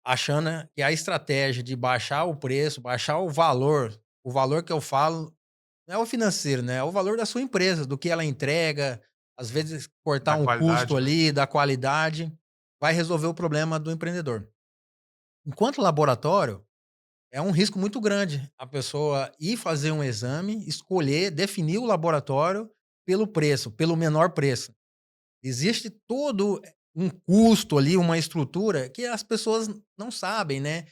achando, né, que a estratégia de baixar o preço, baixar o valor que eu falo não é o financeiro, né, é o valor da sua empresa, do que ela entrega, às vezes cortar Da um custo qualidade, né? ali, da qualidade, vai resolver o problema do empreendedor. Enquanto laboratório, é um risco muito grande a pessoa ir fazer um exame, escolher, definir o laboratório pelo preço, pelo menor preço. Existe todo um custo ali, uma estrutura que as pessoas não sabem, né,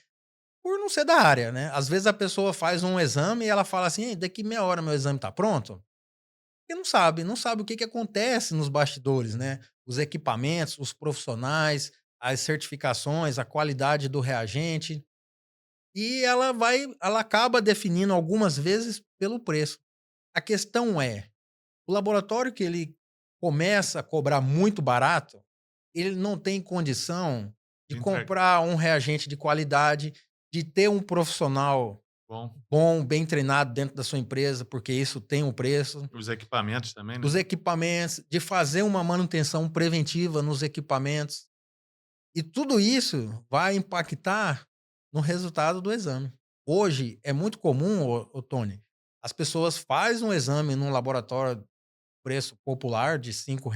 por não ser da área, né. Às vezes a pessoa faz um exame e ela fala assim: "Ei, daqui meia hora meu exame está pronto", porque não sabe o que que acontece nos bastidores, né. Os equipamentos, os profissionais, as certificações, a qualidade do reagente, e ela acaba definindo algumas vezes pelo preço. A questão é, o laboratório que ele começa a cobrar muito barato, ele não tem condição de De entrega. comprar um reagente de qualidade, de ter um profissional Bom. bom, bem treinado dentro da sua empresa, porque isso tem um preço, Os equipamentos também, né? dos equipamentos, de fazer uma manutenção preventiva nos equipamentos. E tudo isso vai impactar no resultado do exame. Hoje é muito comum, Tony, as pessoas fazem um exame num laboratório preço popular de R$ 5.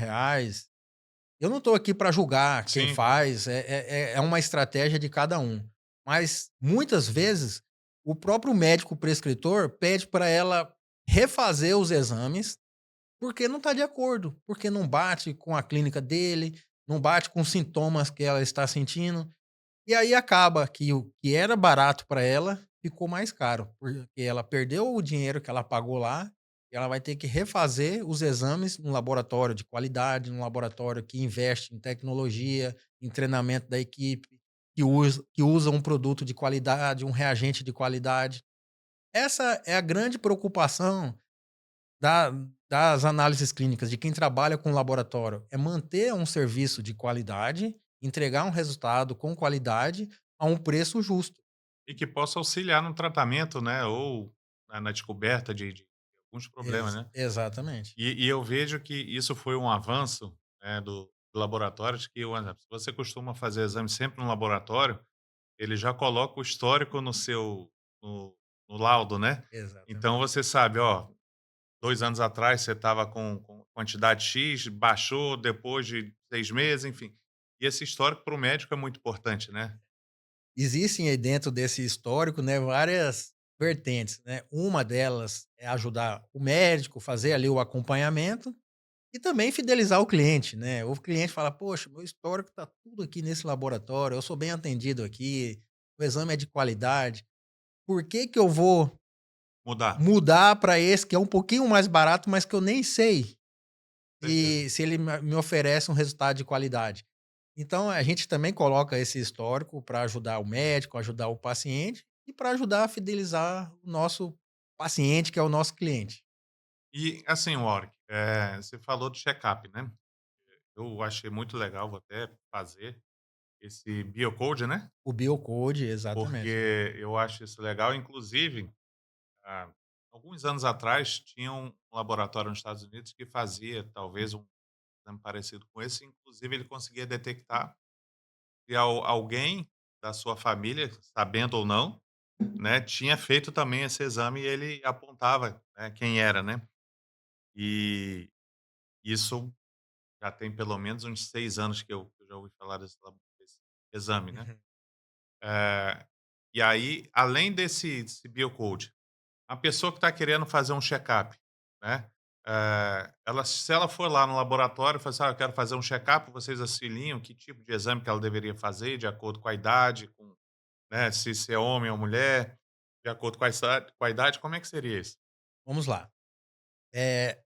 Eu não estou aqui para julgar quem Sim, faz, é uma estratégia de cada um. Mas, muitas vezes, o próprio médico prescritor pede para ela refazer os exames, porque não está de acordo, porque não bate com a clínica dele, não bate com os sintomas que ela está sentindo. E aí acaba que o que era barato para ela ficou mais caro, porque ela perdeu o dinheiro que ela pagou lá, e ela vai ter que refazer os exames num laboratório de qualidade, num laboratório que investe em tecnologia, em treinamento da equipe, que usa um produto de qualidade, um reagente de qualidade. Essa é a grande preocupação da das análises clínicas, de quem trabalha com laboratório, é manter um serviço de qualidade, entregar um resultado com qualidade a um preço justo. e que possa auxiliar no tratamento, né, ou na descoberta de alguns problemas, né. Exatamente. E eu vejo que isso foi um avanço, né, do laboratórios que, por exemplo, se você costuma fazer exame sempre no laboratório, ele já coloca o histórico no no laudo, né. Então Exatamente. você sabe: ó, 2 anos atrás você estava com quantidade X, baixou depois de 6 meses, enfim. E esse histórico para o médico é muito importante, né. Existem aí dentro desse histórico, né, várias vertentes, né. Uma delas é ajudar o médico, fazer ali o acompanhamento e também fidelizar o cliente, né. O cliente fala: "Poxa, meu histórico está tudo aqui nesse laboratório, eu sou bem atendido aqui, o exame é de qualidade, por que que eu vou Mudar, mudar para esse que é um pouquinho mais barato, mas que eu nem sei com certeza. se ele me oferece um resultado de qualidade?" Então a gente também coloca esse histórico para ajudar o médico, ajudar o paciente e para ajudar a fidelizar o nosso paciente, que é o nosso cliente. E assim, Warwick, você falou do check-up, né. Eu achei muito legal, vou até fazer esse Biocode, né, O Biocode, exatamente. porque eu acho isso legal. Inclusive, ah, alguns anos atrás, tinha um laboratório nos Estados Unidos que fazia talvez um exame parecido com esse, inclusive ele conseguia detectar se alguém da sua família, sabendo ou não, né, tinha feito também esse exame e ele apontava, né, quem era, né. E isso já tem pelo menos uns 6 anos que eu já ouvi falar desse exame, né. Uhum. Eh, e aí, além desse Biocode, a pessoa que está querendo fazer um check-up, né, ela se ela for lá no laboratório e falar assim: "Ah, eu quero fazer um check-up", vocês auxiliam que tipo de exame que ela deveria fazer, de acordo com a idade, com, né, se é homem ou mulher, de acordo com a idade, como é que seria isso? Vamos lá.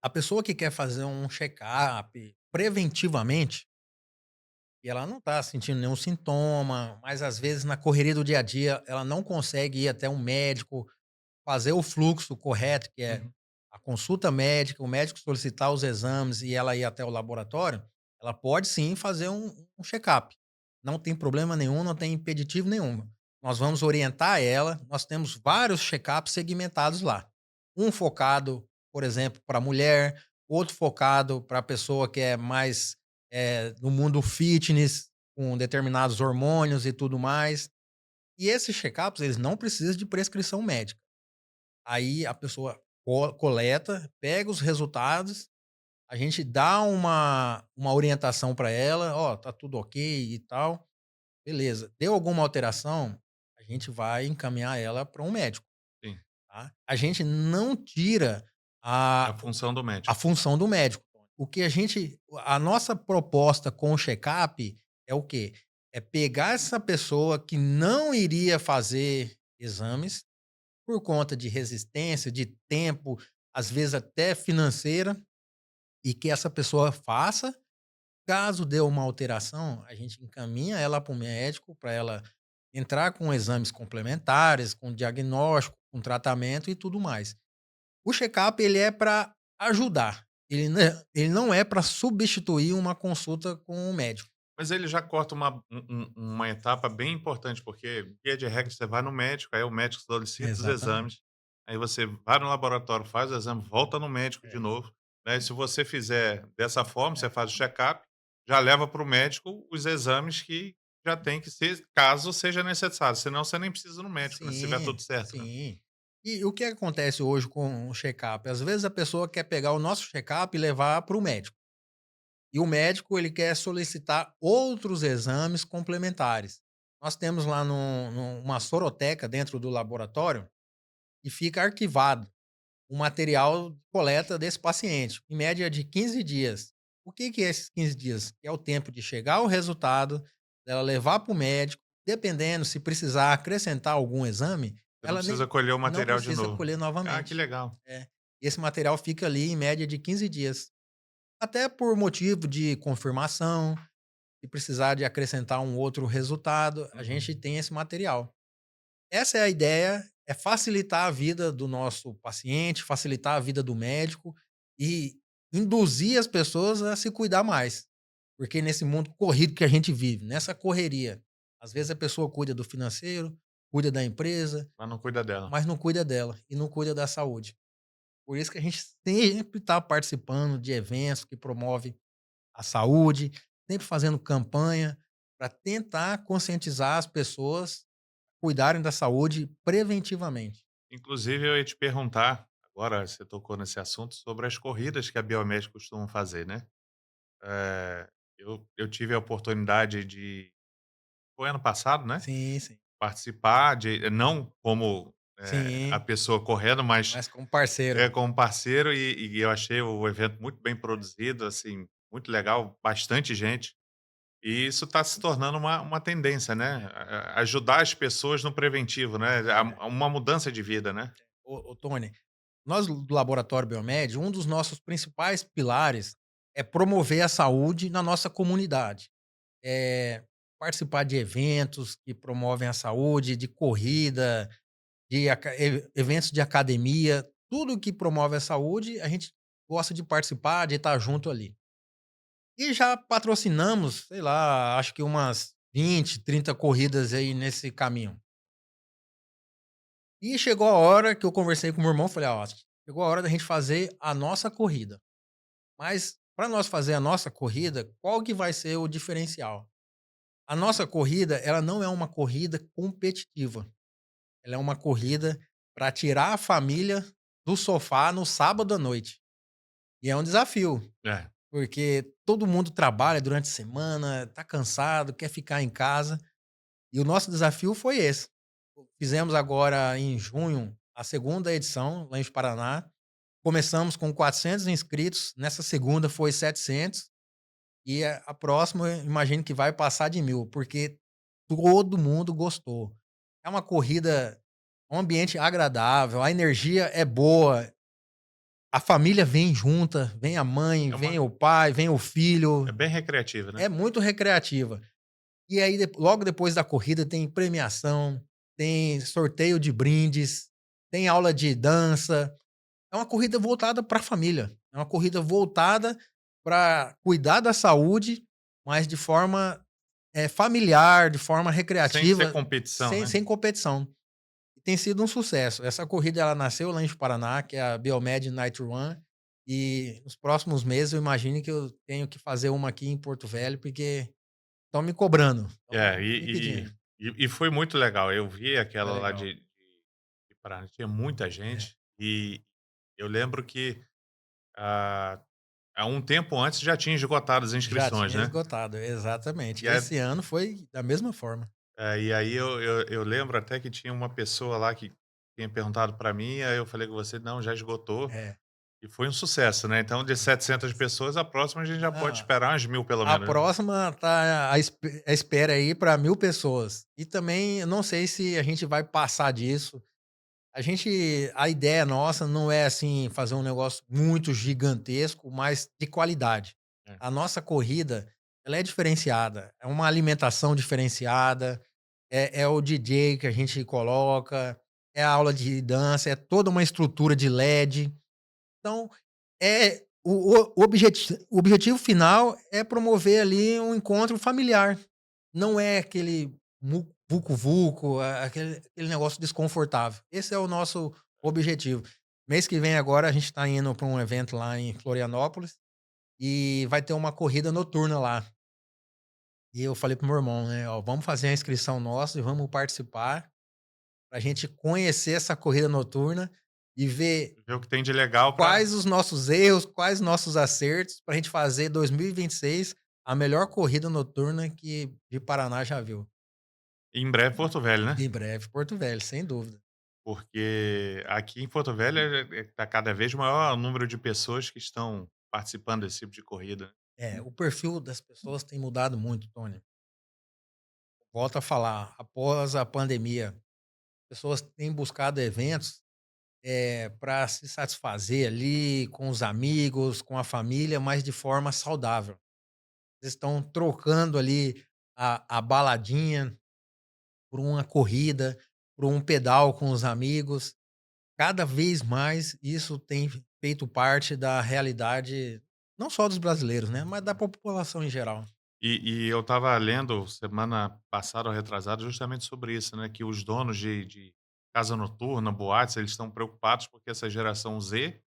A pessoa que quer fazer um check-up preventivamente, e ela não está sentindo nenhum sintoma, mas às vezes na correria do dia a dia ela não consegue ir até um médico, fazer o fluxo correto, que é Uhum. a consulta médica, o médico solicitar os exames e ela ir até o laboratório, ela pode sim fazer um check-up. Não tem problema nenhum, não tem impeditivo nenhum. Nós vamos orientar ela, nós temos vários check-ups segmentados lá. Um focado, por exemplo, para mulher, outro focado para a pessoa que é mais, no mundo fitness, com determinados hormônios e tudo mais. E esses check-ups, eles não precisam de prescrição médica. Aí a pessoa coleta, pega os resultados, a gente dá uma orientação para ela: "Ó, tá tudo ok e tal, beleza". Deu alguma alteração, a gente vai encaminhar ela para um médico, sim. tá. A gente não tira É a a função do a médico. função do médico. A nossa proposta com o check-up é o quê? É pegar essa pessoa que não iria fazer exames, por conta de resistência, de tempo, às vezes até financeira, e que essa pessoa faça. Caso dê uma alteração, a gente encaminha ela para o médico, para ela entrar com exames complementares, com diagnóstico, com tratamento e tudo mais. O check-up ele é para ajudar, ele não é para substituir uma consulta com o médico. Mas ele já corta uma etapa bem importante, porque, via de regra, você vai no médico, aí o médico solicita os Exatamente. exames, aí você vai no laboratório, faz o exame, volta no médico de É, novo, né, e se você fizer dessa forma, é. você faz o check-up, já leva para o médico os exames que já tem que ser, caso seja necessário, senão você nem precisa ir no médico, né, se tiver tudo Sim, certo, né. sim. E o que acontece hoje com o check-up? Às vezes a pessoa quer pegar o nosso check-up e levar para o médico. E o médico ele quer solicitar outros exames complementares. Nós temos lá uma soroteca dentro do laboratório e fica arquivado o material de coleta desse paciente, em média de 15 dias. O que que é esses 15 dias? É o tempo de chegar o resultado, dela levar para o médico, dependendo se precisar acrescentar algum exame, Você não ela nem precisa colher o não material de precisa novo. colher Ah, que novamente. legal. É. Esse material fica ali em média de 15 dias. Até por motivo de confirmação, se precisar de acrescentar um outro resultado, a Uhum. gente tem esse material. Essa é a ideia, é facilitar a vida do nosso paciente, facilitar a vida do médico e induzir as pessoas a se cuidar mais. Porque nesse mundo corrido que a gente vive, nessa correria, às vezes a pessoa cuida do financeiro, cuida da empresa, Mas não cuida dela. mas não cuida dela e não cuida da saúde. Por isso que a gente sempre está participando de eventos que promovem a saúde, sempre fazendo campanha para tentar conscientizar as pessoas cuidarem da saúde preventivamente. Inclusive, eu ia te perguntar, agora você tocou nesse assunto, sobre as corridas que a Biomed costuma fazer, né? Eu tive a oportunidade de, foi ano passado, né? Sim, sim. Participar de, não como a Sim, pessoa correndo, mas mas como parceiro. como parceiro, e eu achei o evento muito bem produzido, assim, muito legal, bastante gente. E isso está se tornando uma tendência, né? Ajudar as pessoas no preventivo, né? É. Uma mudança de vida, né? Ô Tony, nós do Laboratório Biomed, um dos nossos principais pilares é promover a saúde na nossa comunidade. Participar de eventos que promovem a saúde, de corrida, de eventos de academia, tudo que promove a saúde, a gente gosta de participar, de estar junto ali. E já patrocinamos, sei lá, acho que umas 20, 30 corridas aí nesse caminho. E chegou a hora que eu conversei com o meu irmão, falei: "Ó, chegou a hora da gente fazer a nossa corrida. Mas para nós fazer a nossa corrida, qual que vai ser o diferencial?" A nossa corrida, ela não é uma corrida competitiva, ela é uma corrida para tirar a família do sofá no sábado à noite. E é um desafio, É. porque todo mundo trabalha durante a semana, tá cansado, quer ficar em casa, e o nosso desafio foi esse. Fizemos agora em junho a segunda edição lá em Paraná. Começamos com 400 inscritos, nessa segunda foi 700 e a próxima eu imagino que vai passar de 1000, porque todo mundo gostou. É uma corrida, um ambiente agradável, a energia é boa, a família vem junta, vem a mãe, É vem uma o pai, vem o filho, é bem recreativa, né? é muito recreativa. E aí logo depois da corrida tem premiação, tem sorteio de brindes, tem aula de dança. É uma corrida voltada para a família, é uma corrida voltada para cuidar da saúde, mas de forma, familiar, de forma Sem ser recreativa, competição, sem né? sem competição. E tem sido um sucesso. Essa corrida ela nasceu lá em Paraná, que é a Biomed Night Run, E nos próximos meses eu imagino que eu tenho que fazer uma aqui em Porto Velho, porque estão me cobrando, É, estão me pedindo. e foi muito legal. Eu vi Foi aquela lá legal. de Paraná, tinha muita É, gente, e eu lembro que, ah, há um tempo antes já tinha esgotado as já inscrições, tinha né. esgotado, exatamente. E aí Esse ano foi da mesma forma. e aí eu lembro até que tinha uma pessoa lá que tinha perguntado para mim, aí eu falei com você: "Não, já esgotou", É, e foi um sucesso, né. Então de 700 sucesso. pessoas, a próxima a gente já pode Ah, esperar umas 1000 pelo a menos, né. próxima tá à espera aí para 1000 pessoas. E também eu não sei se a gente vai passar disso. A ideia nossa não é, assim, fazer um negócio muito gigantesco, mas de qualidade. É. A nossa corrida, ela é diferenciada, é uma alimentação diferenciada, é o DJ que a gente coloca, é a aula de dança, é toda uma estrutura de LED. Então, o objetivo final é promover ali um encontro familiar, não é aquele vucu-vucu, aquele negócio desconfortável. Esse é o nosso objetivo. Mês que vem agora a gente está indo para um evento lá em Florianópolis, e vai ter uma corrida noturna lá. E eu falei para o meu irmão, né: "Ó, vamos fazer a inscrição nossa e vamos participar, pra gente conhecer essa corrida noturna e ver Ver o que tem de legal para quais os nossos erros, quais nossos acertos, pra gente fazer 2026 a melhor corrida noturna que de Paraná já viu. em breve Porto Velho, né. Em breve, Porto Velho, sem dúvida. Porque aqui em Porto Velho tá cada vez maior o número de pessoas que estão participando desse tipo de corrida. É, o perfil das pessoas tem mudado muito, Tony. Volto a falar, após a pandemia, pessoas têm buscado eventos, pra se satisfazer ali com os amigos, com a família, mas de forma saudável. Eles estão trocando ali a baladinha por uma corrida, por um pedal com os amigos. Cada vez mais isso tem feito parte da realidade, não só dos brasileiros, né, mas da população em geral. E eu estava lendo semana passada ou retrasada justamente sobre isso, né, que os donos de casa noturna, boates, eles estão preocupados porque essa geração Z,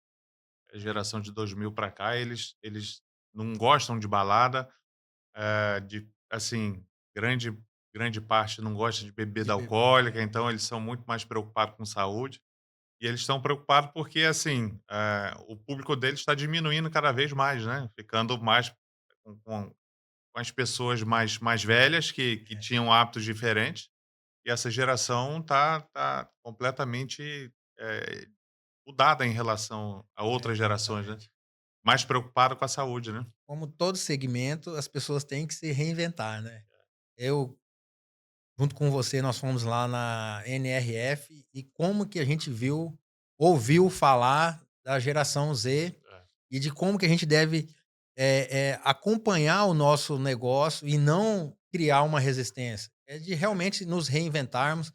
a geração de 2000 para cá, eles não gostam de balada, de assim, grande parte não gosta de De bebida bebida, alcoólica, então eles são muito mais preocupados com saúde. E eles estão preocupados porque, assim, o público deles está diminuindo cada vez mais, né, ficando mais com as pessoas mais velhas que é, tinham hábitos diferentes, e essa geração tá completamente, eh, mudada em relação a outras gerações, né, exatamente. mais preocupada com a saúde, né. Como todo segmento, as pessoas têm que se reinventar, né. Eu, junto com você, nós fomos lá na NRF e como que a gente ouviu falar da geração Z É. e de como que a gente deve, acompanhar o nosso negócio e não criar uma resistência. É de realmente nos reinventarmos.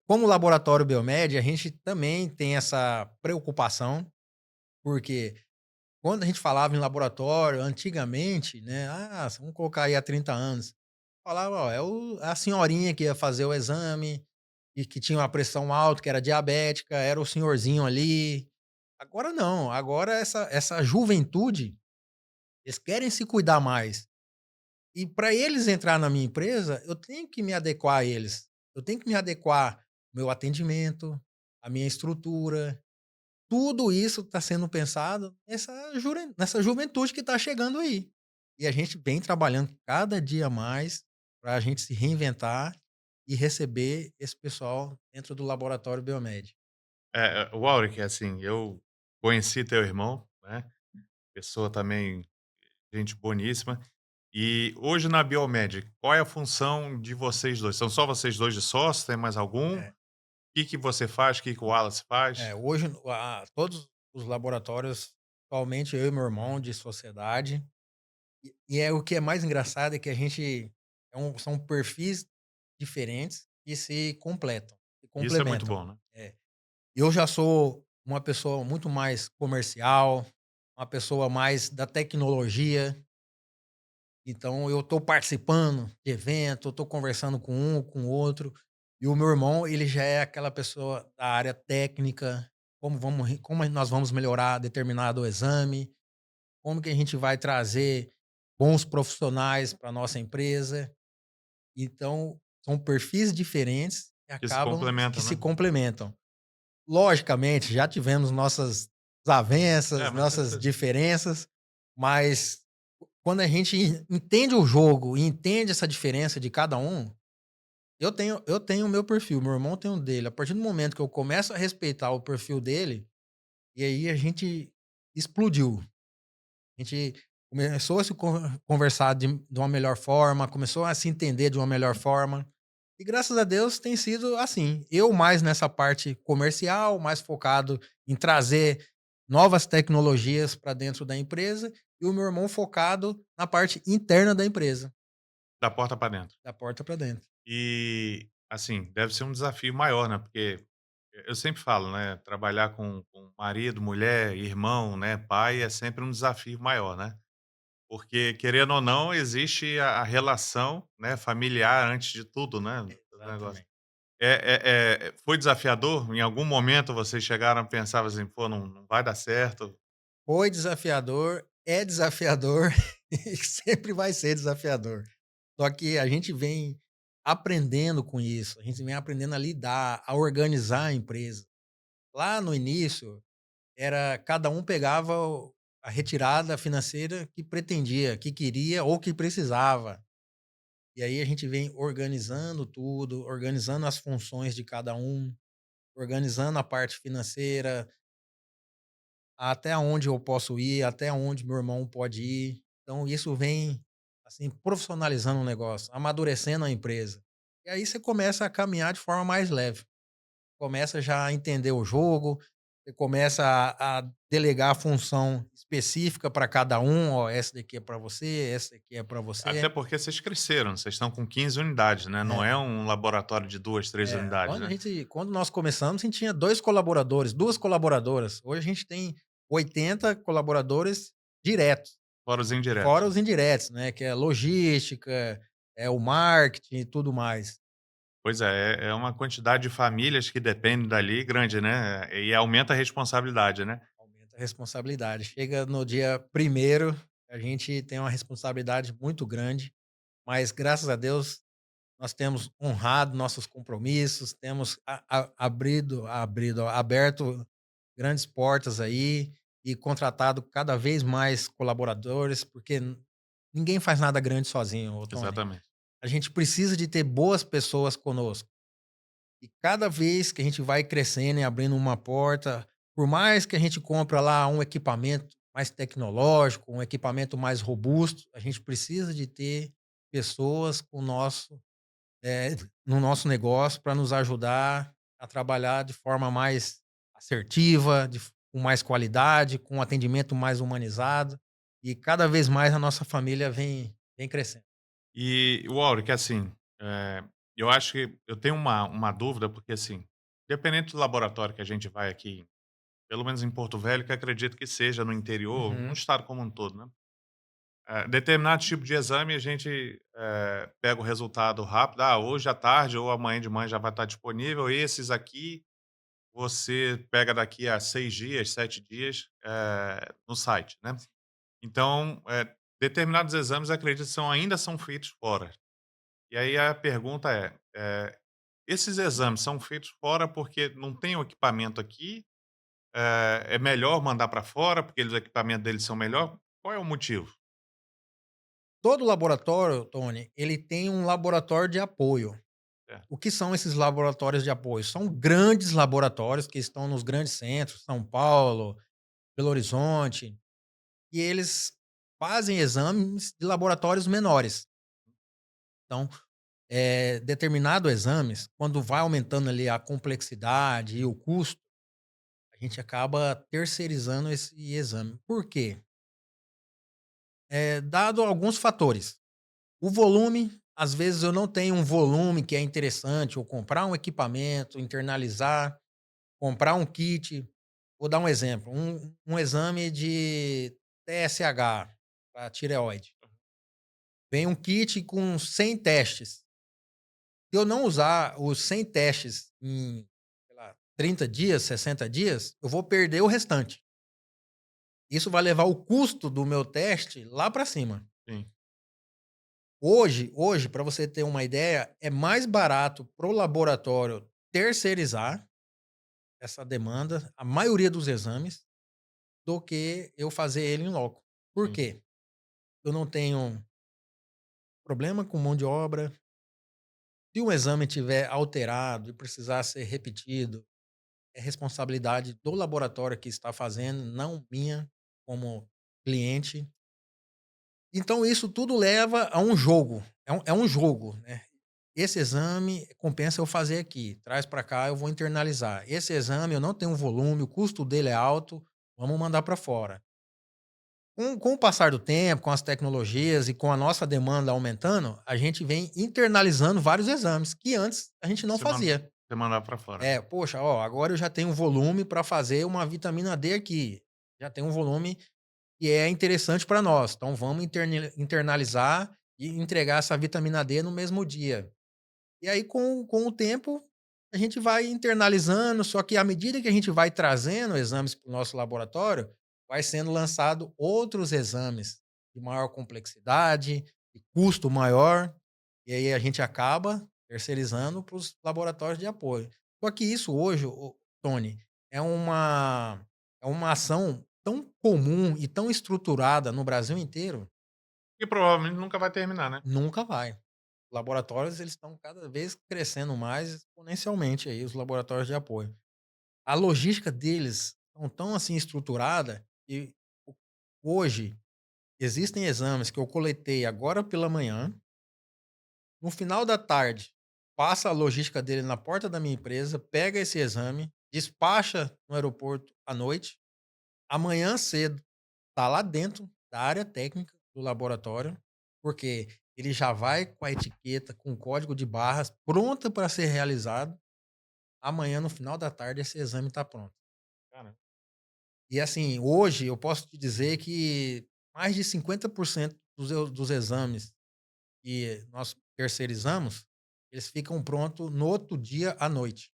Como laboratório Biomed, a gente também tem essa preocupação, porque quando a gente falava em laboratório antigamente, né, vamos colocar aí há 30 anos, falava: "Ó, é a senhorinha que ia fazer o exame e que tinha uma pressão alta, que era diabética, era o senhorzinho ali". Agora não, agora essa juventude, eles querem se cuidar mais. E para eles entrar na minha empresa, eu tenho que me adequar a eles. Eu tenho que me adequar ao meu atendimento, à minha estrutura. Tudo isso está sendo pensado nessa juventude que está chegando aí. E a gente vem trabalhando cada dia mais para a gente se reinventar e receber esse pessoal dentro do laboratório Biomed. O Auric, assim, eu conheci teu irmão, né, pessoa também, gente boníssima. E hoje na Biomed, qual é a função de vocês 2? São só vocês 2 de sócio, tem mais algum? O É, que você faz, o que que o Wallace faz? hoje todos os laboratórios, atualmente eu e meu irmão de sociedade, e o que é mais engraçado é que a gente são perfis diferentes que se completam, se Isso é muito complementam. bom, né? É. Eu já sou uma pessoa muito mais comercial, uma pessoa mais da tecnologia, então eu estou participando de evento, eu estou conversando com um, com o outro, e o meu irmão, ele já é aquela pessoa da área técnica, como nós vamos melhorar determinado exame, como que a gente vai trazer bons profissionais para nossa empresa. Então, são perfis diferentes que Que se acabam que complementam, se né. complementam. Logicamente, já tivemos nossas É, desavenças, mas nossas certeza. diferenças, mas quando a gente entende o jogo e entende essa diferença de cada um, eu tenho o meu perfil, meu irmão tem o dele. A partir do momento que eu começo a respeitar o perfil dele, e aí a gente explodiu. A gente começou a se conversar de uma melhor forma, começou a se entender de uma melhor forma. E graças a Deus tem sido assim. Eu mais nessa parte comercial, mais focado em trazer novas tecnologias para dentro da empresa, e o meu irmão focado na parte interna da empresa, Da porta para dentro. da porta para dentro. E, assim, deve ser um desafio maior, né, porque eu sempre falo, né, trabalhar com marido, mulher, irmão, né, pai, é sempre um desafio maior, né. Porque, querendo ou não, existe a relação, né, familiar antes de tudo, né, do negócio. Exatamente. Foi desafiador? Em algum momento vocês chegaram a pensar assim: "Pô, não vai dar certo"? Foi desafiador, é desafiador e sempre vai ser desafiador. Só que a gente vem aprendendo com isso, a gente vem aprendendo a lidar, a organizar a empresa. Lá no início, era cada um pegava a retirada financeira que pretendia, que queria ou que precisava. E aí a gente vem organizando tudo, organizando as funções de cada um, organizando a parte financeira, até onde eu posso ir, até onde meu irmão pode ir. Então isso vem, assim, profissionalizando o negócio, amadurecendo a empresa. E aí você começa a caminhar de forma mais leve. Começa já a entender o jogo, você começa a delegar a função específica para cada um, ó, essa daqui é para você, essa daqui é para Até você. porque vocês cresceram, vocês estão com 15 unidades, né, não é É, um laboratório de 2, 3 unidades, né. quando nós começamos, a gente tinha 2 colaboradores, 2 colaboradoras. Hoje a gente tem 80 colaboradores diretos. Fora os indiretos, Fora né. os indiretos, né, que é logística, é o marketing e tudo mais. Pois é, é uma quantidade de famílias que dependem dali grande, né, e aumenta a responsabilidade, né. Aumenta a responsabilidade. Chega no dia primeiro, a gente tem uma responsabilidade muito grande, mas graças a Deus nós temos honrado nossos compromissos, temos aberto grandes portas aí e contratado cada vez mais colaboradores, porque ninguém faz nada grande sozinho, ô Tony. Exatamente. A gente precisa de ter boas pessoas conosco. E cada vez que a gente vai crescendo e abrindo uma porta, por mais que a gente compra lá um equipamento mais tecnológico, um equipamento mais robusto, a gente precisa de ter pessoas no nosso negócio para nos ajudar a trabalhar de forma mais assertiva, com mais qualidade, com um atendimento mais humanizado. E cada vez mais a nossa família vem crescendo. E o Áureo, que assim, eu acho que eu tenho uma dúvida, porque assim, dependendo do laboratório que a gente vai aqui, pelo menos em Porto Velho, que acredito que seja no interior, no Uhum. estado como um todo, né. Determinado tipo de exame a gente, pega o resultado rápido, hoje à tarde ou amanhã de manhã já vai estar disponível, esses aqui você pega daqui a 6 dias, 7 dias, no site, né. Então, determinados exames acredito que ainda são feitos fora. E aí a pergunta esses exames são feitos fora porque não tem o equipamento aqui? É melhor mandar para fora porque os equipamentos deles são melhor? Qual é o motivo? Todo laboratório, Tony, ele tem um laboratório de apoio. É, O que são esses laboratórios de apoio? São grandes laboratórios que estão nos grandes centros, São Paulo, Belo Horizonte, e eles fazem exames de laboratórios menores. Então, determinado exames, quando vai aumentando ali a complexidade e o custo, a gente acaba terceirizando esse exame. Por quê? Dado alguns fatores. O volume, às vezes eu não tenho um volume que é interessante, ou comprar um equipamento, internalizar, comprar um kit. Vou dar um exemplo, um exame de TSH para tireoide. Vem um kit com 100 testes. Se eu não usar os 100 testes em, sei lá, 30 dias, 60 dias, eu vou perder o restante. Isso vai levar o custo do meu teste lá para cima. Sim, Hoje, para você ter uma ideia, é mais barato para o laboratório terceirizar essa demanda, a maioria dos exames, do que eu fazer ele em loco. Por sim. quê? Eu não tenho problema com mão de obra. Se o exame tiver alterado e precisar ser repetido, é responsabilidade do laboratório que está fazendo, não minha como cliente. Então isso tudo leva a um jogo, é um jogo, né. Esse exame compensa eu fazer aqui, traz para cá, eu vou internalizar. Esse exame eu não tenho volume, o custo dele é alto, vamos mandar para fora. Com o passar do tempo, com as tecnologias e com a nossa demanda aumentando, a gente vem internalizando vários exames que antes a gente não Você man fazia. você mandar para fora. É, poxa, ó, agora eu já tenho volume para fazer uma vitamina D aqui, já tenho um volume que é interessante para nós, então vamos internalizar e entregar essa vitamina D no mesmo dia. E aí com o tempo, a gente vai internalizando, só que à medida que a gente vai trazendo exames para o nosso laboratório, vai sendo lançado outros exames de maior complexidade, de custo maior, e aí a gente acaba terceirizando para os laboratórios de apoio. Só que isso hoje, Tony, é uma ação tão comum e tão estruturada no Brasil inteiro, E provavelmente nunca vai terminar, né. nunca vai. Laboratórios, eles estão cada vez crescendo mais exponencialmente aí, os laboratórios de apoio. A logística deles estão tão assim estruturada que ho hoje existem exames que eu coletei agora pela manhã, no final da tarde, passa a logística dele na porta da minha empresa, pega esse exame, despacha no aeroporto à noite, amanhã cedo tá lá dentro da área técnica do laboratório, porque ele já vai com a etiqueta, com o código de barras pronta para ser realizado. Amanhã, no final da tarde, esse exame está pronto. Cara, E assim, hoje eu posso te dizer que mais de 50% dos exames que nós terceirizamos, eles ficam prontos no outro dia à noite.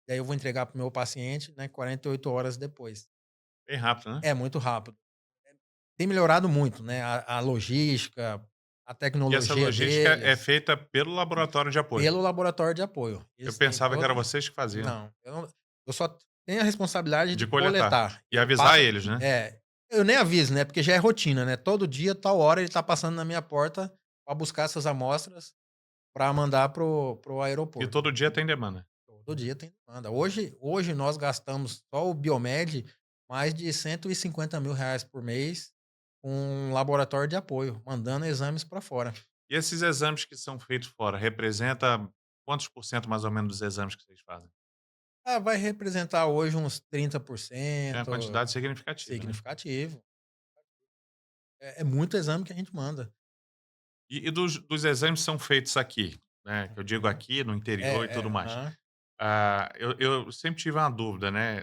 E aí eu vou entregar para o meu paciente, né, 48 horas depois. bem rápido, né. É muito rápido. Tem melhorado muito, né, a logística, a E essa tecnologia logística é deles, feita pelo laboratório de apoio. pelo laboratório de apoio. Eu Eles têm pensava que era todo vocês que faziam, não, eu só tenho a responsabilidade de de coletar. coletar. E Ele avisar passa eles, né. eu nem aviso, né, porque já é rotina, né, todo dia, tal hora, ele tá passando na minha porta para buscar essas amostras para mandar pro E aeroporto. todo dia tem demanda. Todo dia tem demanda. Hoje nós gastamos só o Biomed mais de R$ 150.000 por mês com um laboratório de apoio, mandando exames para fora. E esses exames que são feitos fora, representa quantos por cento mais ou menos dos exames que vocês fazem? Ah, vai representar hoje uns É uma 30% quantidade significativa, né. significativo. É muito exame que a gente manda. E dos exames que são feitos aqui, né, que eu digo Uhum. aqui no interior e tudo mais, Aham. eu sempre tive uma dúvida, né,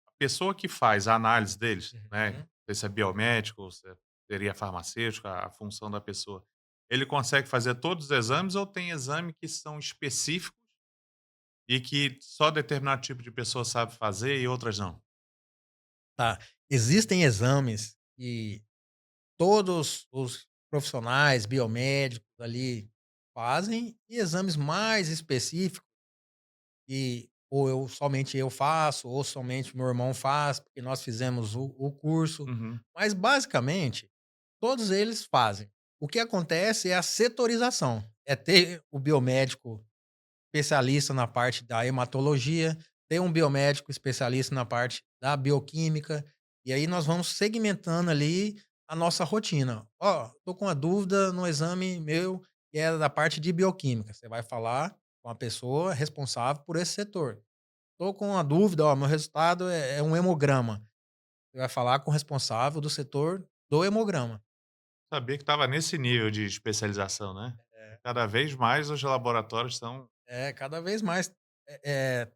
a pessoa que faz a análise deles, né, não Uhum. sei se é biomédico ou se seria farmacêutico, a função da pessoa, ele consegue fazer todos os exames ou tem exame que são específicos e que só determinado tipo de pessoa sabe fazer e outras não? Tá. Existem exames que todos os profissionais biomédicos ali fazem e exames mais específicos que ou somente eu faço ou somente meu irmão faz, porque nós fizemos o curso, Uhum, mas basicamente todos eles fazem. O que acontece é a setorização, é ter o biomédico especialista na parte da hematologia, tem um biomédico especialista na parte da bioquímica, e aí nós vamos segmentando ali a nossa rotina. Ó, tô com uma dúvida no exame meu que é da parte de bioquímica. Você vai falar com a pessoa responsável por esse setor. Tô com uma dúvida, ó, meu resultado é um hemograma. Você vai falar com o responsável do setor do hemograma. sabia que estava nesse nível de especialização, né. É. Cada vez mais os laboratórios estão É, cada vez mais,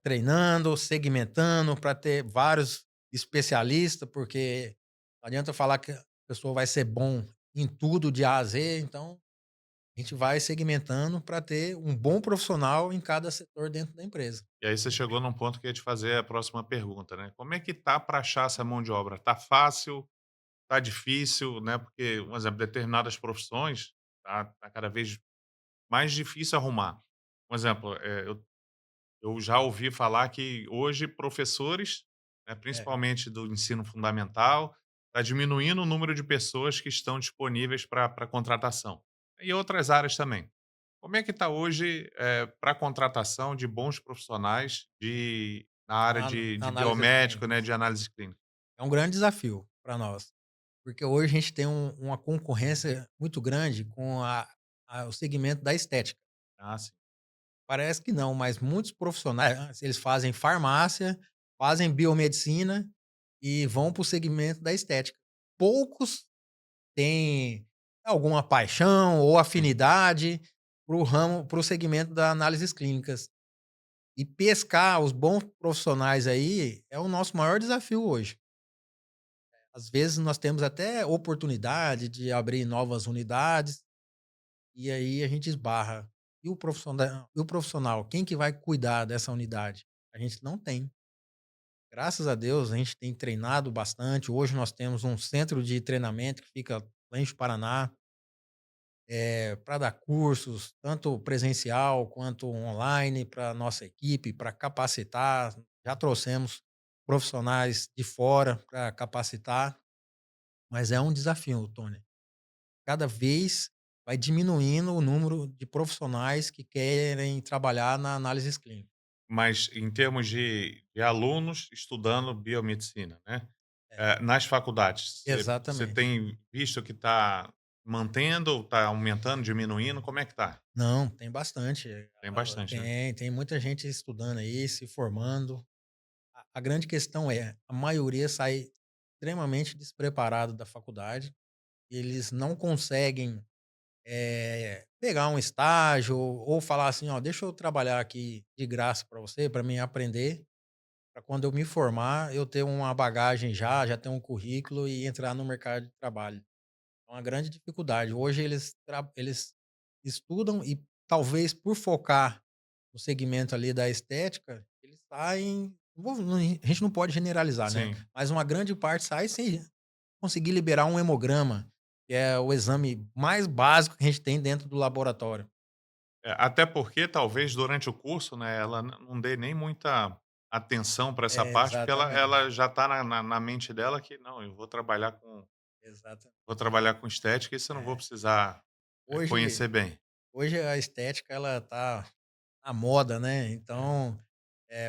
treinando, segmentando para ter vários especialistas, porque não adianta falar que a pessoa vai ser bom em tudo de A a Z, então A gente vai segmentando para ter um bom profissional em cada setor dentro da empresa. E aí você chegou num ponto que eu ia te fazer a próxima pergunta, né. Como é que tá para achar essa mão de obra? Tá fácil? Tá difícil, né, porque, um exemplo, determinadas profissões tá cada vez mais difícil arrumar. Um exemplo, eu já ouvi falar que hoje professores, né, É, principalmente do ensino fundamental, está diminuindo o número de pessoas que estão disponíveis para contratação. E outras áreas também. Como é que está hoje, para contratação de bons profissionais na área na de análise biomédico, clínica. né, de análise clínica? É um grande desafio para nós, porque hoje a gente tem uma concorrência muito grande com o segmento da estética. Ah, sim. Parece que não, mas muitos profissionais, eles fazem farmácia, fazem biomedicina e vão para o segmento da estética. Poucos têm alguma paixão ou Sim. afinidade para o segmento da análises clínicas. E pescar os bons profissionais aí é o nosso maior desafio hoje. Às vezes nós temos até oportunidade de abrir novas unidades, e aí a gente esbarra. E o profissional, quem que vai cuidar dessa unidade? A gente não tem. Graças a Deus a gente tem treinado bastante. Hoje nós temos um centro de treinamento que fica lá em Paraná, para dar cursos, tanto presencial quanto online, para nossa equipe, para capacitar. Já trouxemos profissionais de fora para capacitar, mas é um desafio, Tony. Cada vez vai diminuindo o número de profissionais que querem trabalhar na análise clínica. Mas em termos de alunos estudando biomedicina, né, É, nas faculdades, você exatamente. tem visto que está mantendo, está aumentando, diminuindo, como é que tá? Não, tem bastante. Tem bastante, né? Tem muita gente estudando aí, se formando. A grande questão é, a maioria sai extremamente despreparado da faculdade, eles não conseguem, pegar um estágio ou falar assim: "Ó, deixa eu trabalhar aqui de graça para você, para mim aprender, para quando eu me formar, eu ter uma bagagem já ter um currículo e entrar no mercado de trabalho". É uma grande dificuldade. Hoje eles estudam e talvez por focar no segmento ali da estética, eles saem a gente não pode generalizar, né, Sim. mas uma grande parte sai sem conseguir liberar um hemograma, que é o exame mais básico que a gente tem dentro do laboratório. Até porque talvez durante o curso, né, ela não dê nem muita atenção para essa É, parte, porque exatamente, ela já está na mente dela que: "Não, eu exata vou trabalhar com estética, isso eu não vou é. precisar, Hoje conhecer bem". hoje a estética ela tá na moda, né, É. então,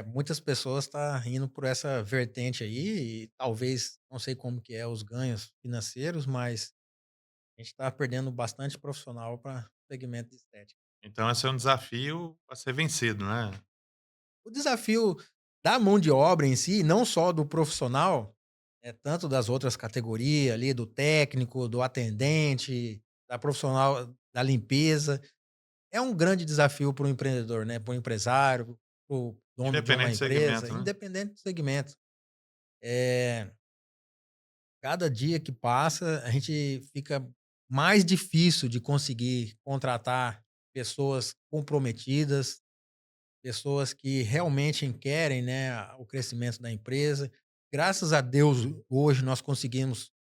muitas pessoas tá indo por essa vertente aí e talvez, não sei como que é os ganhos financeiros, mas a gente tá perdendo bastante profissional para segmento de estética. Então esse é um desafio a ser vencido, né? O desafio da mão de obra em si, não só do profissional, tanto das outras categorias ali, do técnico, do atendente, da profissional da limpeza, é um grande desafio para o empreendedor, né, para o empresário, para o dono de uma Independente do empresa, segmento, né? independente do segmento. Eh, Cada dia que passa, a gente fica mais difícil de conseguir contratar pessoas comprometidas, pessoas que realmente querem, né, o crescimento da empresa. Graças a Deus, hoje nós conseguimos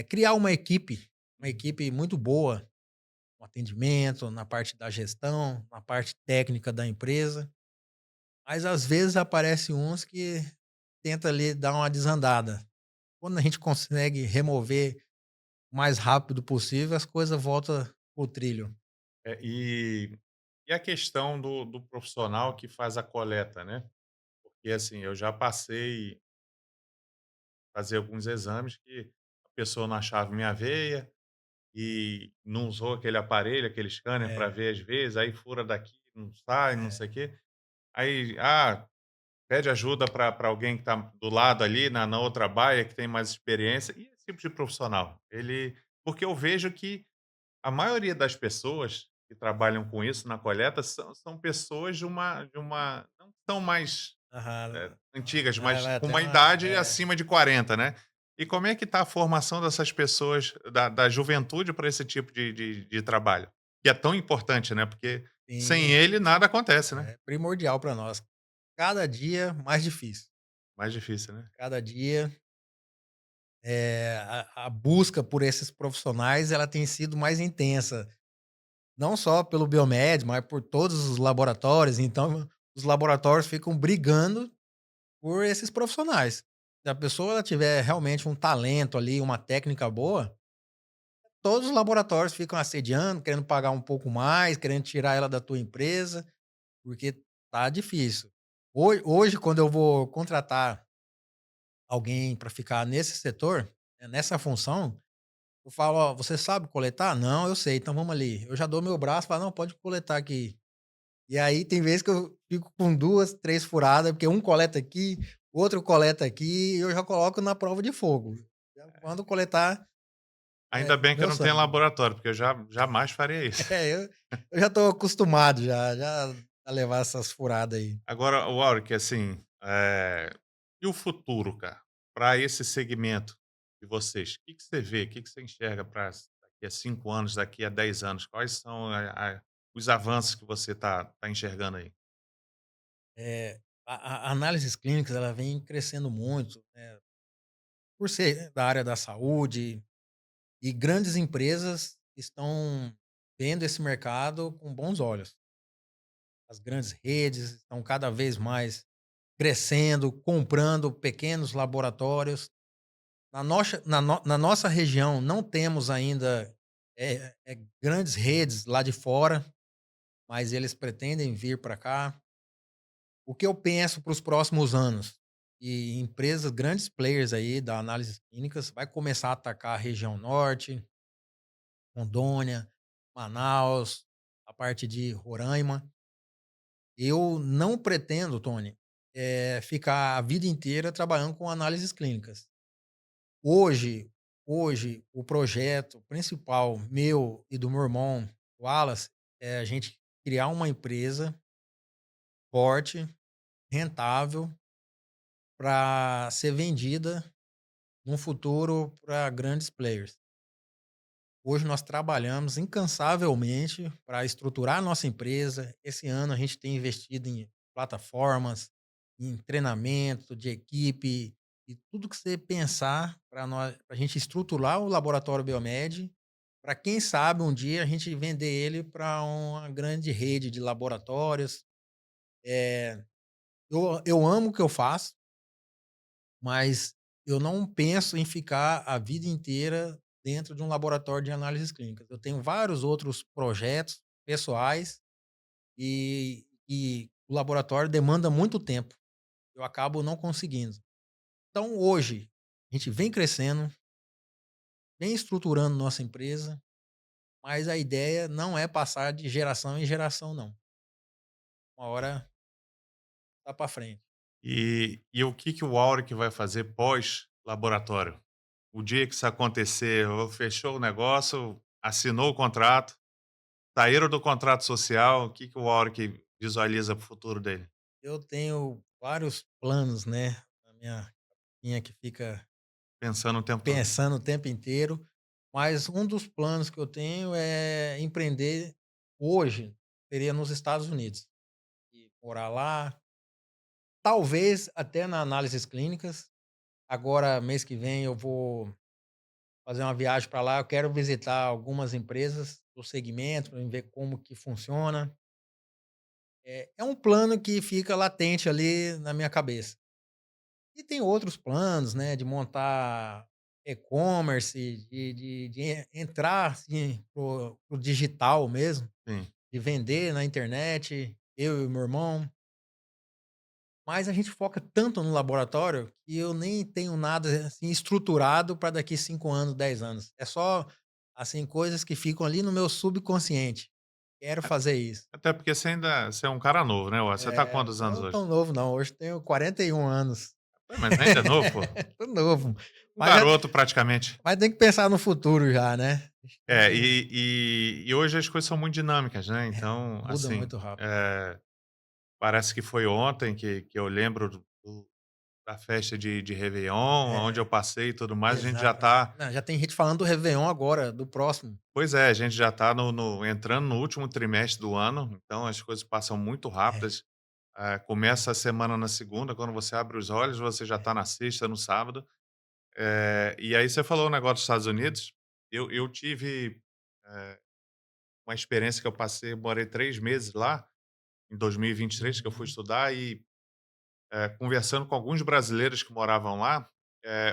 criar uma equipe muito boa no atendimento, na parte da gestão, na parte técnica da empresa. Mas às vezes aparece uns que tenta ali dar uma desandada. Quando a gente consegue remover o mais rápido possível, as coisas voltam pro trilho. É, e a questão do profissional que faz a coleta, né? Porque assim, eu já passei a fazer alguns exames que a pessoa não achava minha veia e não usou aquele aparelho, aquele scanner para É, ver às vezes, aí fura daqui, não sai, não é. sei o quê. Aí, pede ajuda para alguém que está do lado ali, na outra baia, que tem mais experiência. E esse tipo de profissional? Porque eu vejo que a maioria das pessoas que trabalham com isso na coleta são pessoas de uma não são mais, Aham. antigas, mas Vai com ter uma uma idade acima de 40, né. E como é que está a formação dessas pessoas, da juventude para esse tipo de trabalho? Que é tão importante, né, porque sem Sim, ele nada acontece, né. é primordial para nós. Cada dia mais difícil. Mais difícil, né. Cada dia, a busca por esses profissionais, ela tem sido mais intensa, não só pelo Biomed, mas por todos os laboratórios. Então, os laboratórios ficam brigando por esses profissionais. Se a pessoa ela tiver realmente um talento ali, uma técnica boa, todos os laboratórios ficam assediando, querendo pagar um pouco mais, querendo tirar ela da tua empresa, porque tá difícil. Hoje, quando eu vou contratar alguém para ficar nesse setor, nessa função, eu falo: "Ó, você sabe coletar?". "Não, eu sei, então vamos ali". Eu já dou meu braço, falo: "Não, pode coletar aqui". E aí tem vezes que eu fico com 2, 3 furadas, porque um coleta aqui, outro coleta aqui, e eu já coloco na prova de fogo. Já mando coletar, Ainda bem que eu meu não tenho sangue. laboratório, porque eu jamais faria isso. É, eu já estou acostumado já a levar essas furadas aí. Agora, o Auric, assim, e o futuro, cara? Para esse segmento de vocês, o que que você vê, o que que você enxerga para daqui a 5 anos, daqui a 10 anos? Quais são os avanços que você tá enxergando aí? A análises clínicas, ela vem crescendo muito, né, por ser da área da saúde, e grandes empresas estão vendo esse mercado com bons olhos. As grandes redes estão cada vez mais crescendo, comprando pequenos laboratórios. Na nossa região não temos ainda, grandes redes lá de fora, mas eles pretendem vir para cá. O que eu penso para os próximos anos? E empresas, grandes players aí da análises clínicas, vai começar a atacar a região norte, Rondônia, Manaus, a parte de Roraima. Eu não pretendo, Tony, ficar a vida inteira trabalhando com análises clínicas. Hoje hoje, o projeto principal meu e do meu irmão Wallace, é a gente criar uma empresa forte, rentável, para ser vendida num futuro para grandes players. Hoje nós trabalhamos incansavelmente para estruturar a nossa empresa. Esse ano a gente tem investido em plataformas, em treinamento de equipe e tudo que você pensar para nós, para a gente estruturar o laboratório Biomed, para quem sabe um dia a gente vender ele para uma grande rede de laboratórios. Eh, eu amo o que eu faço, mas eu não penso em ficar a vida inteira dentro de um laboratório de análises clínicas. Eu tenho vários outros projetos pessoais e o laboratório demanda muito tempo. Eu acabo não conseguindo. Então, hoje, a gente vem crescendo, vem estruturando nossa empresa, mas a ideia não é passar de geração em geração, não. Uma hora tá para frente. E o que que o Auric vai fazer pós-laboratório? O dia que isso acontecer, fechou o negócio, assinou o contrato, saíram do contrato social, o que que o Auric visualiza para o futuro dele? Eu tenho vários planos, né, na minha que fica Pensando o tempo todo. pensando o tempo inteiro, mas um dos planos que eu tenho é empreender hoje, seria nos Estados Unidos, e morar lá, talvez até na análises clínicas. Agora, mês que vem, eu vou fazer uma viagem para lá, eu quero visitar algumas empresas do segmento, para ver como que funciona. É um plano que fica latente ali na minha cabeça. E tem outros planos, né, de montar e-commerce, de entrar, assim, pro digital mesmo, Sim. de vender na internet, eu e o meu irmão. Mas a gente foca tanto no laboratório que eu nem tenho nada, assim, estruturado para daqui 5 anos, 10 anos. É só, assim, coisas que ficam ali no meu subconsciente. Quero fazer isso. Até porque você é um cara novo, né, você tá quantos anos Não hoje? tão novo não, hoje tenho 41 anos. Ué, mas ainda é novo, pô. Tô novo, Um mas garoto praticamente. tem que pensar no futuro já, né. A gente tem É, que e hoje as coisas são muito dinâmicas, né, então, muda assim, muito rápido. parece que foi ontem que eu lembro da festa de réveillon, onde eu É, passei e tudo mais, a gente já exatamente. está. Não, já tem gente falando do réveillon agora, do próximo. Pois é, a gente já está entrando no último trimestre do ano, então as coisas passam muito É, rápidas. Começa a semana na segunda, quando você abre os olhos, você já é. está na sexta, no sábado. E aí você falou o negócio dos Estados Unidos, eu tive, eh, uma experiência que eu passei, morei 3 meses lá, em 2023, que eu fui Uhum. estudar e, conversando com alguns brasileiros que moravam lá,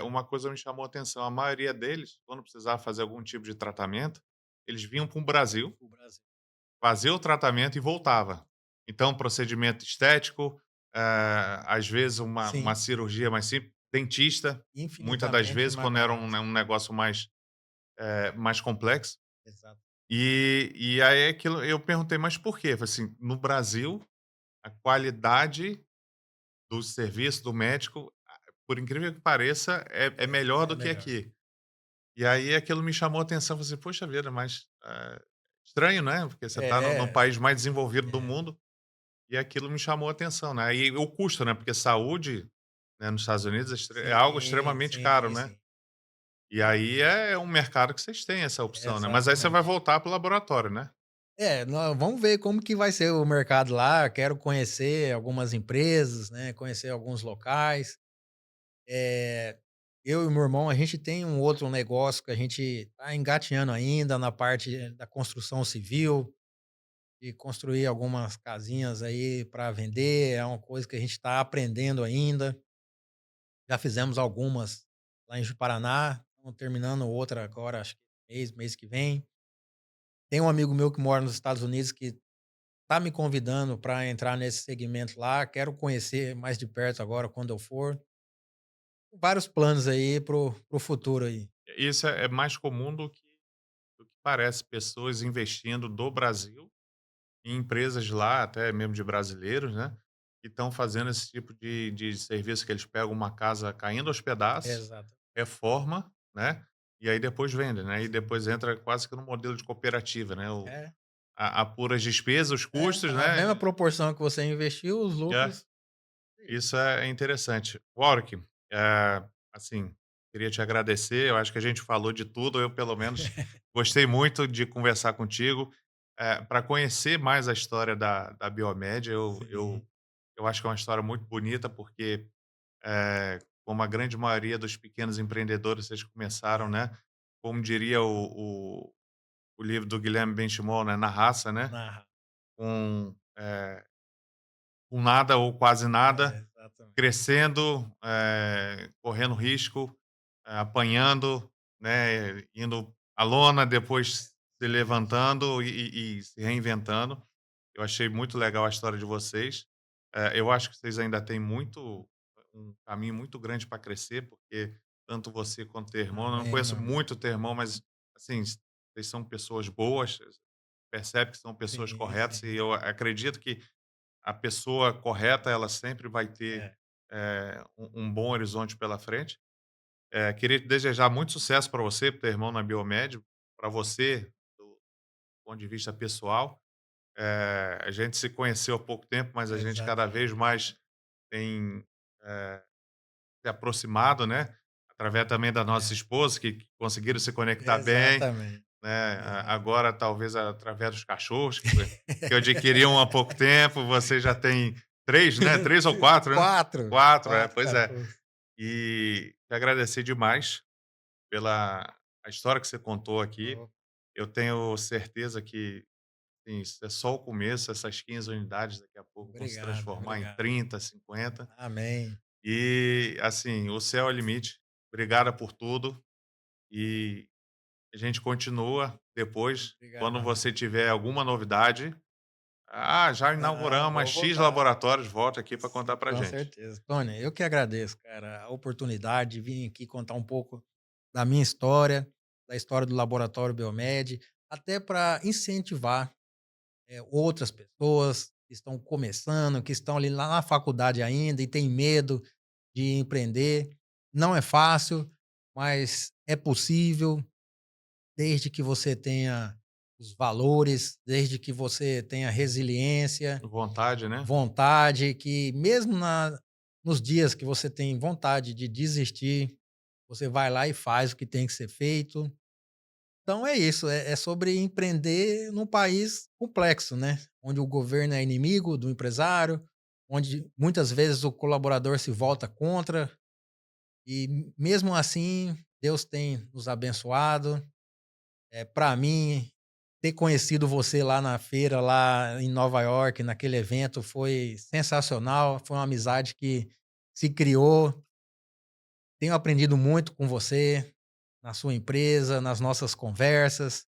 uma coisa me chamou a atenção, a maioria deles, quando precisava fazer algum tipo de tratamento, eles vinham para o Brasil, O Brasil. fazia o tratamento e voltava. Então, procedimento estético, às vezes uma Sim, cirurgia mais simples, dentista, muitas das infinitamente vezes mais quando era barato. um negócio mais complexo. Exato. E aí aquilo eu perguntei: "Mas por quê?" Falei assim: "No Brasil, a qualidade do serviço do médico, por incrível que pareça, é melhor É do que melhor. aqui". E aí aquilo me chamou a atenção, falei assim: "Poxa vida, mas, estranho, né, porque você está no É, país mais desenvolvido do é. mundo". E aquilo me chamou a atenção, né. E o custo, né, porque saúde, né, nos Estados Unidos é algo Sim, extremamente caro, sim, né. sim. E aí é um mercado que vocês têm essa opção, né. Mas aí você vai Exatamente. voltar para o laboratório, né? É, nó vamos ver como que vai ser o mercado lá, quero conhecer algumas empresas, né, conhecer alguns locais. Eh, eu e meu irmão, a gente tem um outro negócio que a gente tá engatinhando ainda na parte da construção civil, de construir algumas casinhas aí para vender, é uma coisa que a gente está aprendendo ainda. Já fizemos algumas lá em Paraná, estamos terminando outra agora, acho que mês que vem. Tem um amigo meu que mora nos Estados Unidos que tá me convidando para entrar nesse segmento lá, quero conhecer mais de perto agora quando eu for. Vários planos aí pro futuro aí. Isso é mais comum do que parece, pessoas investindo do Brasil em empresas lá, até mesmo de brasileiros, né, que estão fazendo esse tipo de serviço que eles pegam uma casa caindo aos pedaços, Exato. reforma, né, e aí depois vendem, né, e depois entra quase que no modelo de cooperativa, né, É, apura as despesas, os é, custos, a mesma né, proporção que você investiu, os é. lucros. Isso é interessante. Warwick, assim, queria te agradecer, eu acho que a gente falou de tudo, eu pelo menos gostei muito de conversar contigo. Para conhecer mais a história da Biomed, Sim, eu acho que é uma história muito bonita, porque, como a grande maioria dos pequenos empreendedores, vocês começaram, é, né, como diria o livro do Guilherme Benchimol, né, na raça, né, na com, com nada ou quase nada, exatamente. crescendo, correndo risco, apanhando, né, indo à lona, depois se levantando e se reinventando. Eu achei muito legal a história de vocês. Eu acho que vocês ainda têm um caminho muito grande para crescer, porque tanto você quanto teu irmão, eu não Amém, meu conheço irmão. muito teu irmão, mas, assim, vocês são pessoas boas, percebe que são pessoas Sim, corretas e sim. eu acredito que a pessoa correta, ela sempre vai ter, É, um bom horizonte pela frente. Queria te desejar muito sucesso para você, para teu irmão na Biomed, para você, do ponto de vista pessoal. A gente se conheceu há pouco tempo, mas a gente cada exatamente. vez mais tem, eh, se aproximado, né, através também da nossa É, esposa, que conseguiram se conectar bem, exatamente, né, exatamente. agora talvez através dos cachorros que eu adquiri um há pouco tempo, você já tem 3, né, 3 ou 4, né? 4, 4, 4 pois é. cachorros. E te agradecer demais pela a história que você contou aqui. Ô, Eu tenho certeza que, assim, isso é só o começo, essas 15 unidades daqui a pouco vão se obrigado, transformar em obrigado. 30, 50. Amém. E, assim, o céu é o limite. Obrigada por tudo e a gente continua depois, quando Obrigadão. você tiver alguma novidade. "Ah, já Não, inauguramos a vou X voltar. laboratórios", volta aqui para contar pra Com gente. certeza. Tony, eu que agradeço, cara, a oportunidade de vir aqui contar um pouco da minha história, da história do Laboratório Biomed, até para incentivar, outras pessoas que estão começando, que estão ali lá na faculdade ainda e têm medo de empreender. Não é fácil, mas é possível, desde que você tenha os valores, desde que você tenha resiliência, Vontade, né? vontade, que mesmo nos dias que você tem vontade de desistir, você vai lá e faz o que tem que ser feito. Então é isso, é sobre empreender num país complexo, né, onde o governo é inimigo do empresário, onde muitas vezes o colaborador se volta contra, e mesmo assim Deus tem nos abençoado. Para mim, ter conhecido você lá na feira, lá em Nova York, naquele evento, foi sensacional, foi uma amizade que se criou. Tenho aprendido muito com você, na sua empresa, nas nossas conversas.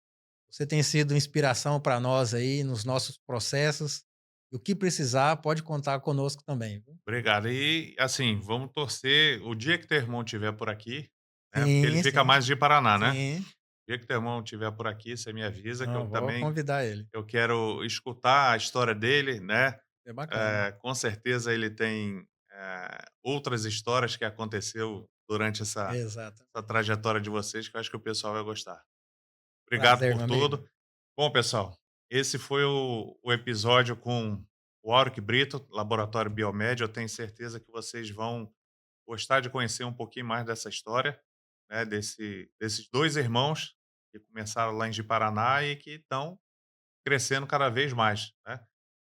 Você tem sido inspiração para nós aí nos nossos processos. E o que precisar, pode contar conosco também, viu. Obrigado. E, assim, vamos torcer o dia que teu irmão estiver por aqui, né, porque ele Sim, fica sim, mais de Paraná, né. sim. O dia que teu irmão estiver por aqui, você me avisa que eu Não, vou também convidar ele. eu quero escutar a história dele, né. É bacana. Com certeza ele tem, outras histórias que aconteceu durante Exato. essa trajetória de vocês, que eu acho que o pessoal vai gostar. Obrigado Prazer, por meu amigo. tudo. Bom, pessoal, esse foi o episódio com o Auric Brito, Laboratório Biomed. Eu tenho certeza que vocês vão gostar de conhecer um pouquinho mais dessa história, né, desses 2 irmãos que começaram lá em Ji-Paraná e que estão crescendo cada vez mais, né.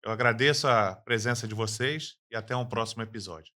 Eu agradeço a presença de vocês e até um próximo episódio.